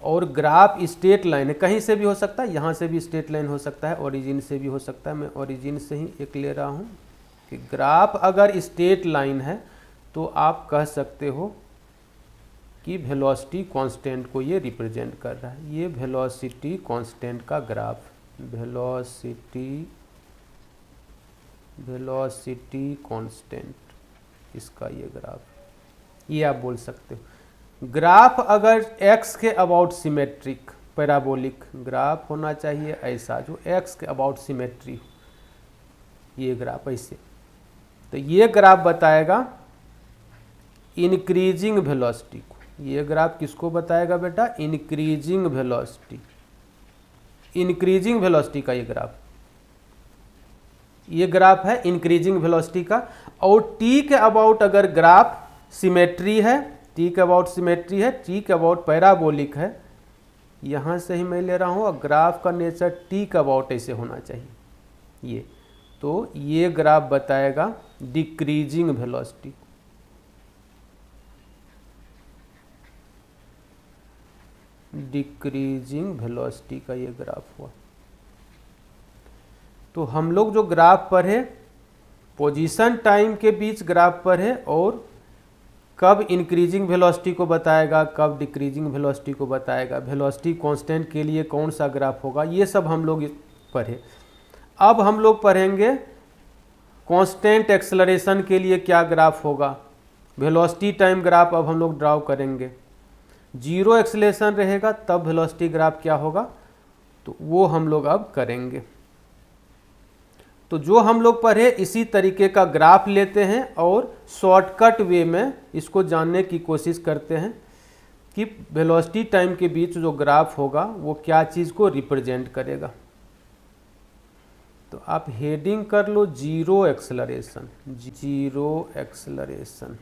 और ग्राफ स्ट्रेट लाइन है, कहीं से भी हो सकता है, यहाँ से भी स्ट्रेट लाइन हो सकता है, ओरिजिन से भी हो सकता है। मैं ओरिजिन से ही एक ले रहा हूँ कि ग्राफ अगर स्ट्रेट लाइन है तो आप कह सकते हो कि वेलोसिटी कांस्टेंट को ये रिप्रेजेंट कर रहा है। ये वेलोसिटी कांस्टेंट का ग्राफ, वेलोसिटी कांस्टेंट, इसका ये ग्राफ, ये आप बोल सकते हो। ग्राफ अगर x के अबाउट सिमेट्रिक पैराबोलिक ग्राफ होना चाहिए ऐसा जो x के अबाउट सिमेट्री हो, ये ग्राफ ऐसे, तो ये ग्राफ बताएगा इंक्रीजिंग वेलोसिटी को। ये ग्राफ किसको बताएगा बेटा, इंक्रीजिंग वेलोसिटी, इंक्रीजिंग वेलोसिटी का ये ग्राफ है इंक्रीजिंग वेलोसिटी का। और टी के अबाउट अगर ग्राफ सिमेट्री है, टी के अबाउट सिमेट्री है, टी के अबाउट पैराबोलिक है, यहाँ से ही मैं ले रहा हूँ, और ग्राफ का नेचर टी के अबाउट ऐसे होना चाहिए ये, तो ये ग्राफ बताएगा डिक्रीजिंग वेलोसिटी। डिक्रीजिंग वेलोसिटी का ये ग्राफ हुआ। तो हम लोग जो ग्राफ पढ़े पोजीशन टाइम के बीच ग्राफ पढ़े और कब इंक्रीजिंग वेलोसिटी को बताएगा, कब डिक्रीजिंग वेलोसिटी को बताएगा, वेलोसिटी कांस्टेंट के लिए कौन सा ग्राफ होगा, ये सब हम लोग पढ़े। अब हम लोग पढ़ेंगे कांस्टेंट एक्सेलरेशन के लिए क्या ग्राफ होगा। वेलोसिटी टाइम ग्राफ अब हम लोग ड्राउ करेंगे। जीरो एक्सेलरेशन रहेगा तब वेलोसिटी ग्राफ क्या होगा, तो वो हम लोग अब करेंगे। तो जो हम लोग पढ़े इसी तरीके का ग्राफ लेते हैं और शॉर्टकट वे में इसको जानने की कोशिश करते हैं कि वेलोसिटी टाइम के बीच जो ग्राफ होगा वो क्या चीज़ को रिप्रेजेंट करेगा। तो आप हेडिंग कर लो zero acceleration, zero acceleration.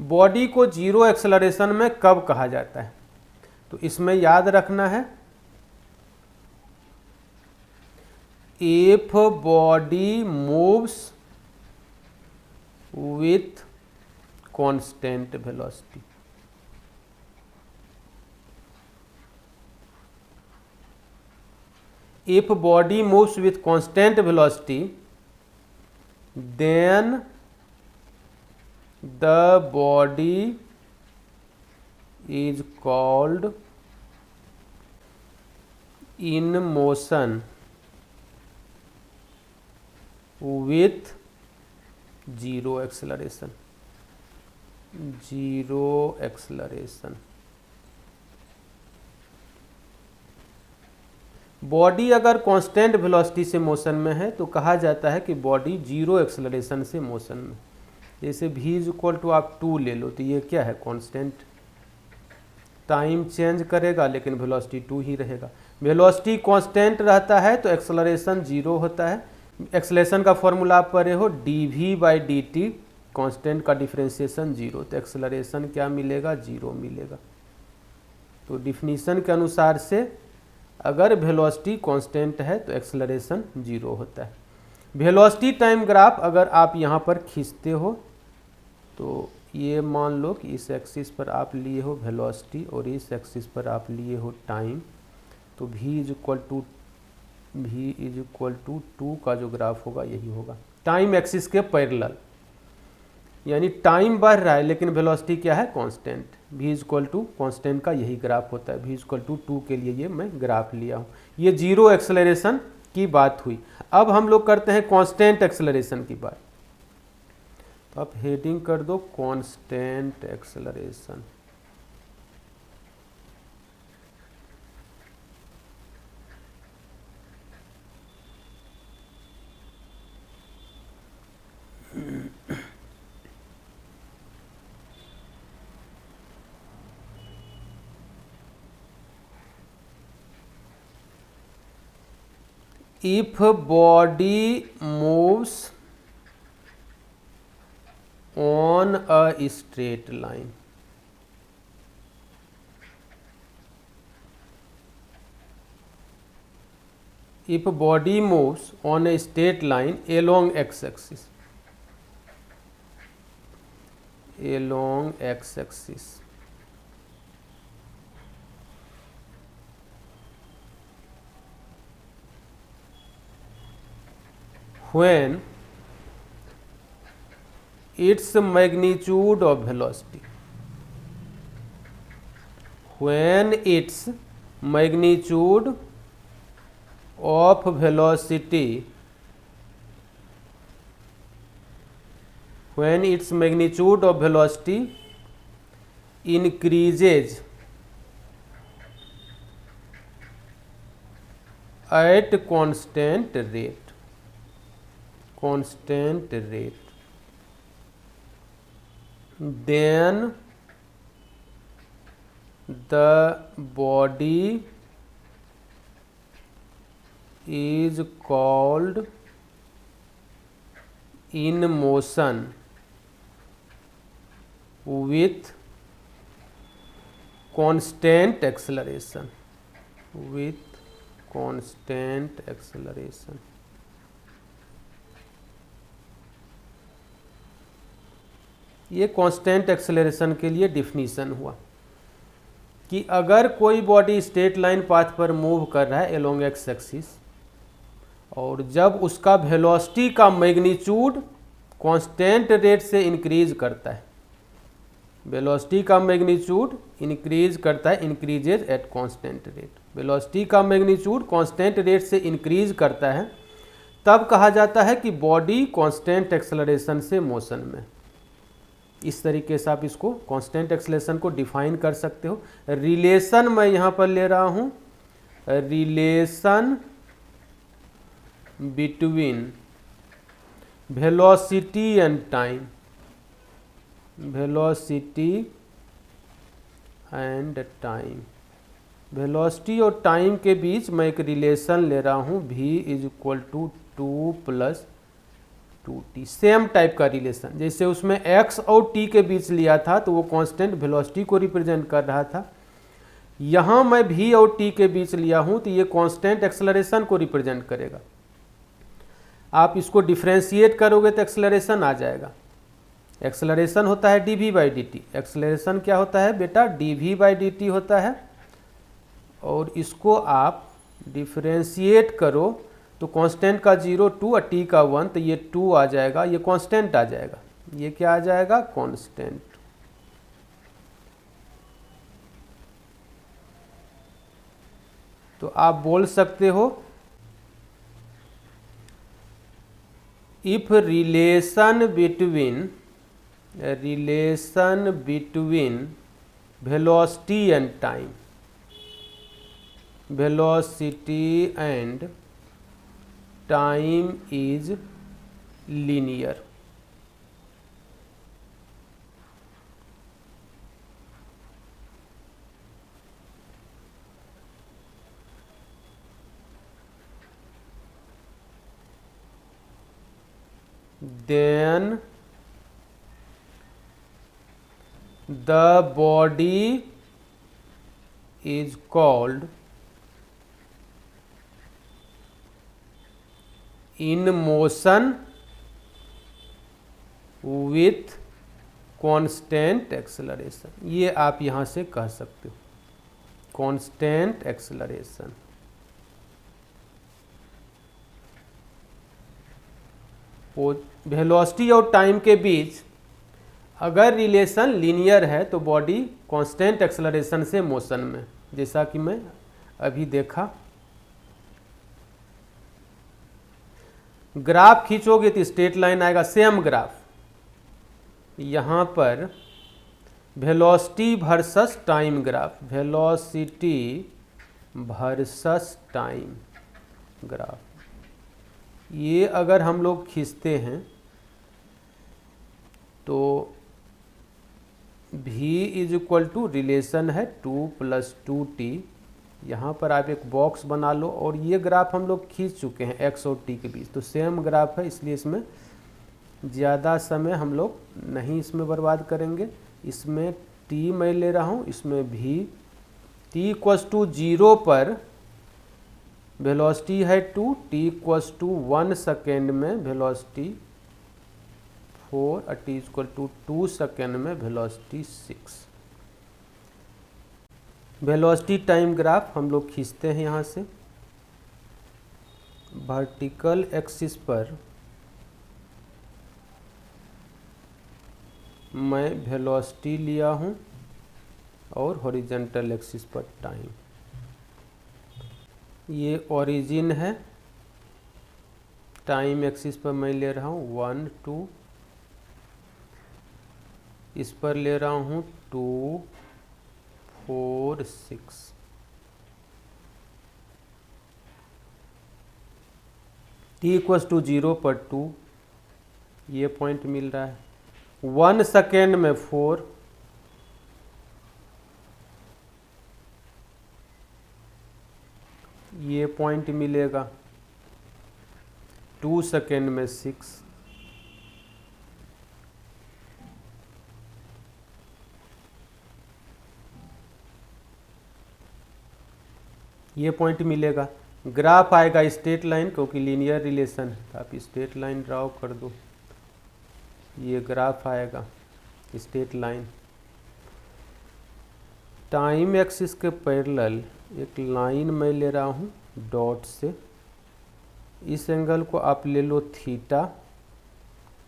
Body को जीरो एक्सेलरेशन में कब कहा जाता है, तो इसमें याद रखना है if body moves with constant velocity. If body moves with constant velocity then the body is called in motion with zero acceleration, zero acceleration। Body अगर कांस्टेंट वेलोसिटी से मोशन में है तो कहा जाता है कि बॉडी जीरो एक्सेलरेशन से मोशन में। जैसे v इज इक्वल टू आप 2 ले लो तो ये क्या है, कांस्टेंट। टाइम चेंज करेगा लेकिन वेलोसिटी 2 ही रहेगा। वेलोसिटी कांस्टेंट रहता है तो एक्सेलरेशन जीरो होता है। एक्सेलरेशन का फॉर्मूला आप पढ़े हो dv/dt, कांस्टेंट का डिफरेंशिएशन जीरो, तो एक्सेलरेशन क्या मिलेगा, जीरो मिलेगा। तो डिफिनीशन के अनुसार से अगर वेलोसिटी कांस्टेंट है तो एक्सेलरेशन जीरो होता है। वेलोसिटी टाइम ग्राफ अगर आप यहाँ पर खींचते हो तो ये मान लो कि इस एक्सिस पर आप लिए हो वेलोसिटी और इस एक्सिस पर आप लिए हो टाइम, तो v इज इक्वल टू 2 का जो ग्राफ होगा यही होगा टाइम एक्सिस के पैरेलल। यानी टाइम बढ़ रहा है लेकिन वेलोसिटी क्या है, constant. v is equal to constant का यही ग्राफ होता है। v इज इक्वल टू 2 के लिए ये मैं ग्राफ लिया हूँ। ये जीरो एक्सेलरेशन की बात हुई। अब हम लोग करते हैं कांस्टेंट एक्सेलरेशन की बात। तो आप हेडिंग कर दो constant acceleration. If body moves on a straight line, if body moves on a straight line along x-axis, along x-axis, when its magnitude of velocity, when its magnitude of velocity, when its magnitude of velocity increases at constant rate, then the body is called in motion with constant acceleration, with constant acceleration। ये constant acceleration के लिए definition हुआ। कि अगर कोई body straight line path पर move कर रहा है एलोंग एक्स एक्सिस और जब उसका वेलोसिटी का मैग्नीट्यूड कांस्टेंट रेट से इंक्रीज करता है, वेलोसिटी का मैग्नीट्यूड इंक्रीज करता है, increases at constant rate, velocity का मैग्नीट्यूड कांस्टेंट रेट से इंक्रीज करता है, तब कहा जाता है कि बॉडी कांस्टेंट एक्सेलरेशन से मोशन में। इस तरीके से आप इसको कांस्टेंट एक्सेलरेशन को डिफाइन कर सकते हो। रिलेशन मैं यहाँ पर ले रहा हूँ, relation between velocity and time, velocity and time, velocity और टाइम के बीच मैं एक रिलेशन ले रहा हूँ, v is equal to 2 + 2t। Same type का रिलेशन, जैसे उसमें x और t के बीच लिया था तो वो कांस्टेंट वेलोसिटी को रिप्रेजेंट कर रहा था, यहाँ मैं v और t के बीच लिया हूँ तो ये कांस्टेंट एक्सेलरेशन को रिप्रेजेंट करेगा। आप इसको डिफ्रेंशिएट करोगे तो एक्सेलरेशन आ जाएगा। एक्सेलरेशन होता है dv/dt, एक्सेलरेशन क्या होता है बेटा, dv/dt होता है, और इसको आप डिफ्रेंशिएट करो तो कांस्टेंट का 0 2 और t का 1, तो ये 2 आ जाएगा, ये कांस्टेंट आ जाएगा, ये क्या आ जाएगा, कांस्टेंट। तो आप बोल सकते हो if relation between velocity and time, velocity and time is linear, then the body is called in motion with constant acceleration। ये आप यहाँ से कह सकते हो, constant acceleration। वेलोसिटी और टाइम के बीच अगर रिलेशन लीनियर है तो बॉडी कांस्टेंट एक्सेलरेशन से मोशन में, जैसा कि मैं अभी देखा। ग्राफ खींचोगे तो स्ट्रेट लाइन आएगा, सेम ग्राफ। यहाँ पर velocity versus time graph, velocity versus time graph, ये अगर हम लोग खींचते हैं तो v is equal to relation है 2 + 2t, यहाँ पर आप एक बॉक्स बना लो, और ये ग्राफ हम लोग खींच चुके हैं x और t के बीच, तो सेम ग्राफ है, इसलिए इसमें ज़्यादा समय हम लोग नहीं इसमें बर्बाद करेंगे। इसमें t मैं ले रहा हूँ, इसमें v, t = 0 पर वेलोसिटी है 2, t = 1 सेकेंड में वेलोसिटी 4 और t = 2 सेकेंड में वेलोसिटी 6। वेलोसिटी टाइम ग्राफ हम लोग खींचते हैं यहाँ से। वर्टिकल एक्सिस पर मैं वेलोसिटी लिया हूँ और हॉरिजॉन्टल एक्सिस पर टाइम। ये ओरिजिन है, टाइम एक्सिस पर मैं ले रहा हूँ 1 2, इस पर ले रहा हूँ 2 4 6। t = 0 पर 2, ये पॉइंट मिल रहा है। 1 सेकेंड में 4, ये पॉइंट मिलेगा। 2 सेकेंड में 6, ये पॉइंट मिलेगा। ग्राफ आएगा स्ट्रेट लाइन, क्योंकि लीनियर रिलेशन है, तो आप स्ट्रेट लाइन ड्रॉ कर दो, ये ग्राफ आएगा स्ट्रेट लाइन। टाइम एक्सिस के पैरेलल एक लाइन मैं ले रहा हूँ डॉट से, इस एंगल को आप ले लो थीटा।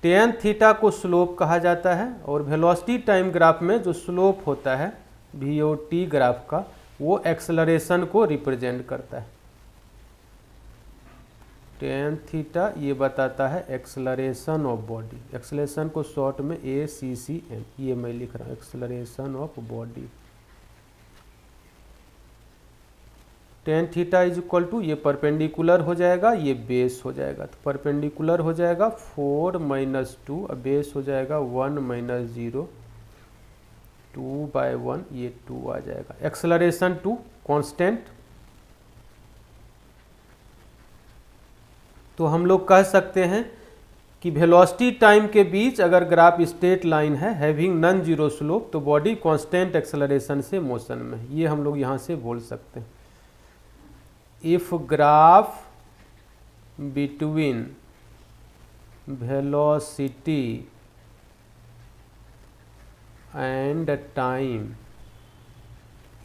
टेन थीटा को स्लोप कहा जाता है और वेलोसिटी टाइम ग्राफ में जो स्लोप होता है VOT ग्राफ का, वो एक्सेलरेशन को रिप्रेजेंट करता है। टेन थीटा ये बताता है एक्सेलरेशन ऑफ बॉडी। एक्सेलरेशन को शॉर्ट में ACCN ये मैं लिख रहा हूँ, acceleration of body. Tan theta is equal to, ये परपेंडिकुलर हो जाएगा, ये बेस हो जाएगा, तो परपेंडिकुलर हो जाएगा 4 - 2, अब बेस हो जाएगा 1 - 0, 2/1, ये 2 आ जाएगा। एक्सेलरेशन टू कांस्टेंट, तो हम लोग कह सकते हैं कि वेलोसिटी टाइम के बीच अगर ग्राफ स्ट्रेट लाइन है हैविंग नॉन जीरो स्लोप, तो बॉडी कांस्टेंट एक्सेलरेशन से मोशन में है। ये हम लोग यहाँ से बोल सकते हैं। If graph between velocity and time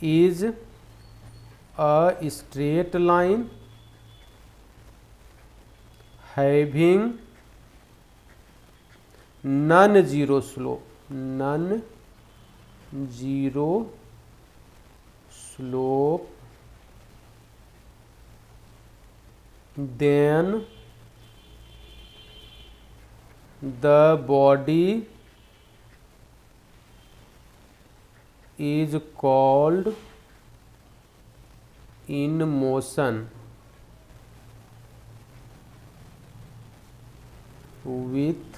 is a straight line having non-zero slope, then the body is called in motion with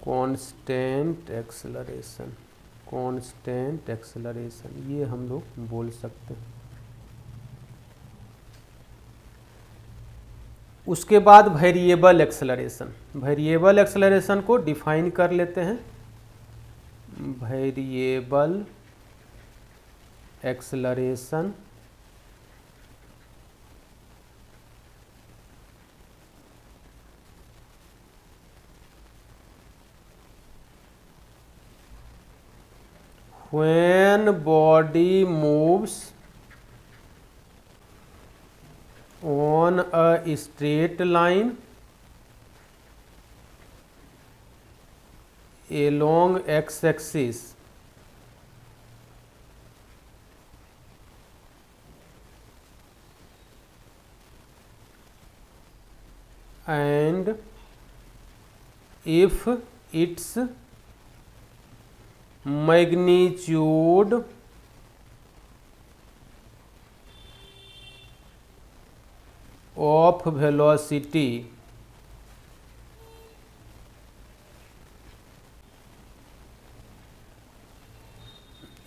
constant acceleration। Constant acceleration ये हम लोग बोल सकते हैं। उसके बाद वेरिएबल एक्सेलरेशन। वेरिएबल एक्सेलरेशन को डिफाइन कर लेते हैं। Variable acceleration when body moves on a straight line along x-axis and if its magnitude of velocity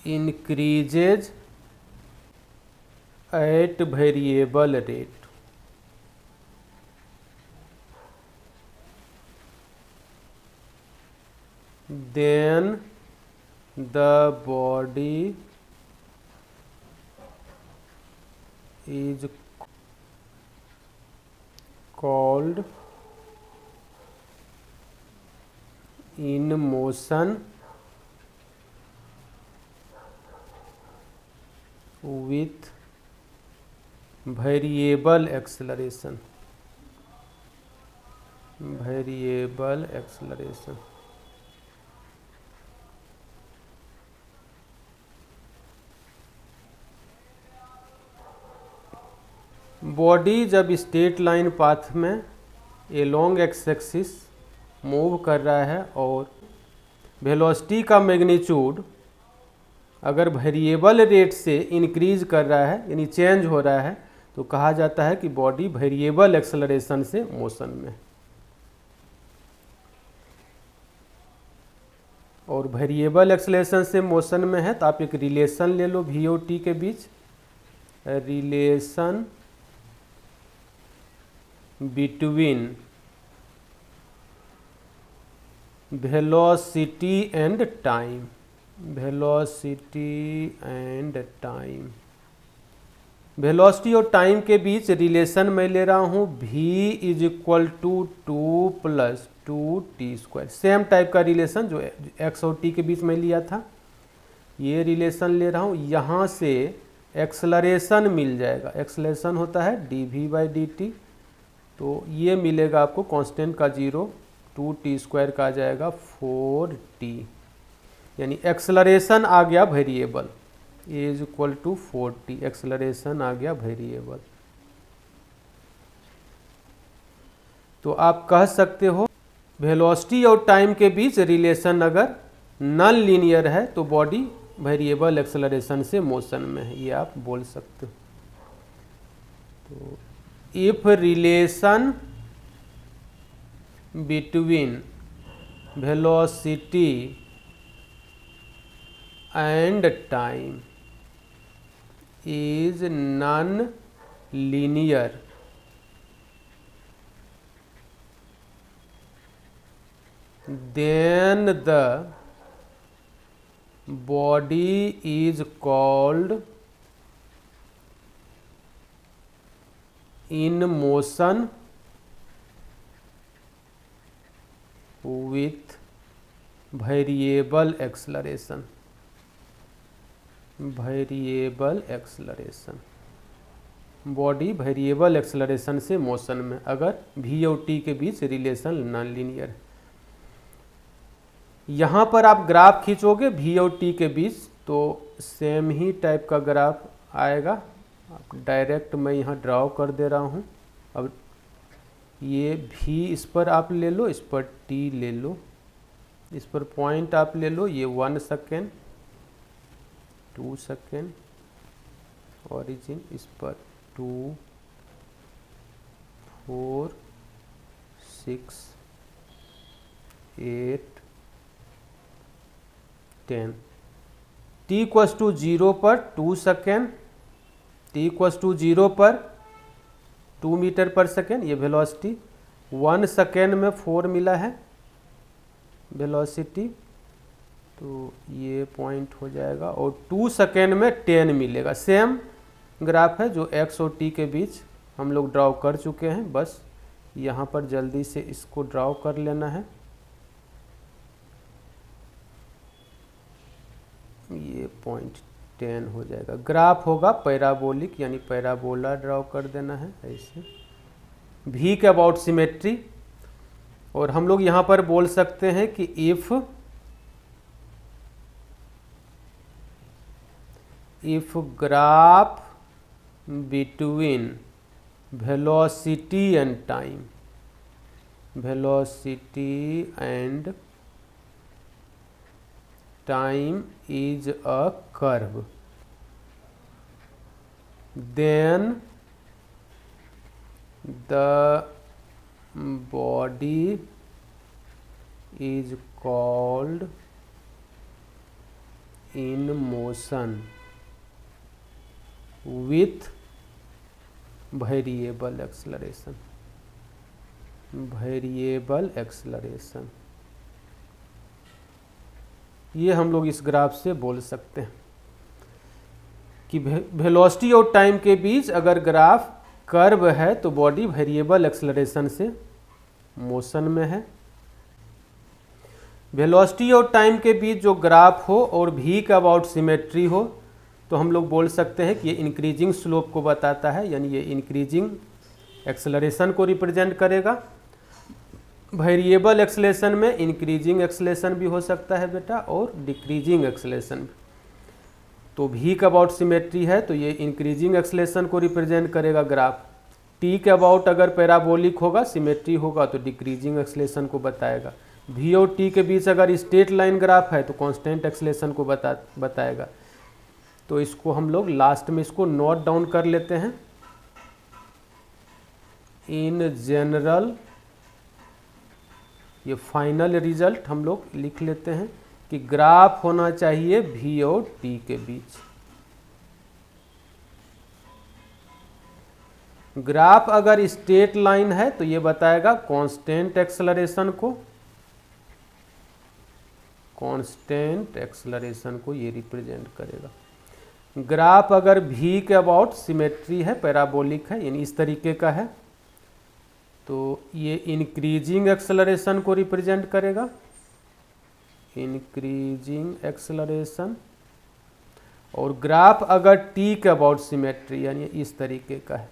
increases at variable rate, then the body is called in motion with variable acceleration। variable acceleration body जब straight line path में along x axis move कर रहा है और velocity का magnitude अगर variable rate से increase कर रहा है यानी चेंज हो रहा है, तो कहा जाता है कि बॉडी वेरिएबल एक्सेलरेशन से मोशन में। और वेरिएबल एक्सेलरेशन से मोशन में है तो आप एक रिलेशन ले लो VOT के बीच, relation between velocity and time. Velocity and time, velocity और टाइम के बीच रिलेशन मैं ले रहा हूँ V is equal to 2 + 2t²। Same type का रिलेशन जो x और t के बीच में लिया था। ये रिलेशन ले रहा हूँ, यहाँ से एक्सलरेशन मिल जाएगा। एक्सलरेशन होता है dv/dt, तो ये मिलेगा आपको कांस्टेंट का 0, 2t² का आ जाएगा 4t, यानी एक्सलरेशन आ गया वेरिएबल, a = 4t, एक्सलरेशन आ गया वेरिएबल। तो आप कह सकते हो वेलोसिटी और टाइम के बीच रिलेशन अगर नॉन लीनियर है तो बॉडी वेरिएबल एक्सेलरेशन से मोशन में है, ये आप बोल सकते हो। तो if relation between velocity and time is non linear, then the body is called in motion with variable acceleration, variable acceleration, body variable acceleration से मोशन में अगर v और t के बीच रिलेशन नॉन लीनियर है। यहाँ पर आप ग्राफ खींचोगे v और t के बीच तो सेम ही टाइप का ग्राफ आएगा। आप डायरेक्ट मैं यहाँ ड्रॉ कर दे रहा हूँ। अब ये v इस पर आप ले लो, इस पर t ले लो, इस पर पॉइंट आप ले लो, ये 1 सेकेंड 2 सेकेंड, ओरिजिन इस पर 2 4 6 8 10, t = 0 पर 2 सेकेंड, t = 0 पर 2 मीटर पर सेकेंड, ये वेलोसिटी 1 सेकेंड में 4 मिला है वेलोसिटी, तो ये पॉइंट हो जाएगा। और 2 सेकेंड में 10 मिलेगा। सेम ग्राफ है जो x और t के बीच हम लोग ड्रॉ कर चुके हैं, बस यहाँ पर जल्दी से इसको ड्रॉ कर लेना है। ये पॉइंट 10 हो जाएगा। ग्राफ होगा पैराबोलिक, यानी पैराबोला ड्रॉ कर देना है ऐसे। v के अबाउट सिमेट्री, और हम लोग यहाँ पर बोल सकते हैं कि if graph between velocity and time, velocity and time is a curve, then the body is called in motion with variable acceleration, variable acceleration. ये हम लोग इस ग्राफ से बोल सकते हैं कि वेलोसिटी और टाइम के बीच अगर ग्राफ कर्व है तो बॉडी वेरिएबल एक्सलरेशन से मोशन में है। वेलोसिटी और टाइम के बीच जो ग्राफ हो और v का अबाउट सिमेट्री हो तो हम लोग बोल सकते हैं कि ये इंक्रीजिंग स्लोप को बताता है, यानी ये इंक्रीजिंग एक्सलरेशन को रिप्रेजेंट करेगा। वेरिएबल एक्सलेशन में इंक्रीजिंग एक्सलेशन भी हो सकता है बेटा और डिक्रीजिंग एक्सलेशन भी। तो v का अबाउट सिमेट्री है तो ये इंक्रीजिंग एक्सलेशन को रिप्रेजेंट करेगा ग्राफ। t के अबाउट अगर पैराबोलिक होगा, सिमेट्री होगा तो डिक्रीजिंग एक्सलेशन को बताएगा। v और t के बीच अगर स्ट्रेट लाइन ग्राफ है तो कांस्टेंट एक्सलेशन को बताएगा। तो इसको हम लोग लास्ट में इसको नोट डाउन कर लेते हैं। इन जनरल, ये फाइनल रिजल्ट हम लोग लिख लेते हैं कि ग्राफ होना चाहिए v और t के बीच। ग्राफ अगर स्ट्रेट लाइन है तो ये बताएगा कांस्टेंट एक्सेलरेशन को, कांस्टेंट एक्सेलरेशन को ये रिप्रेजेंट करेगा। ग्राफ अगर v के अबाउट सिमेट्री है, पैराबोलिक है, यानी इस तरीके का है, तो ये इंक्रीजिंग एक्सेलरेशन को रिप्रेजेंट करेगा, इंक्रीजिंग एक्सेलरेशन। और ग्राफ अगर टी के अबाउट सिमेट्री यानी इस तरीके का है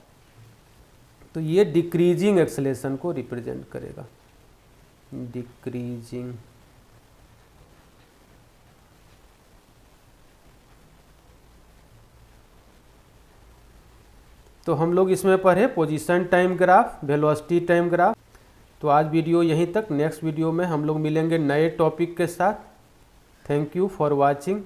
तो ये डिक्रीजिंग एक्सेलेरेशन को रिप्रेजेंट करेगा, डिक्रीजिंग। तो हम लोग इसमें पढ़े position time graph, velocity time graph. तो आज वीडियो यहीं तक, नेक्स्ट वीडियो में हम लोग मिलेंगे नए टॉपिक के साथ। Thank you for watching.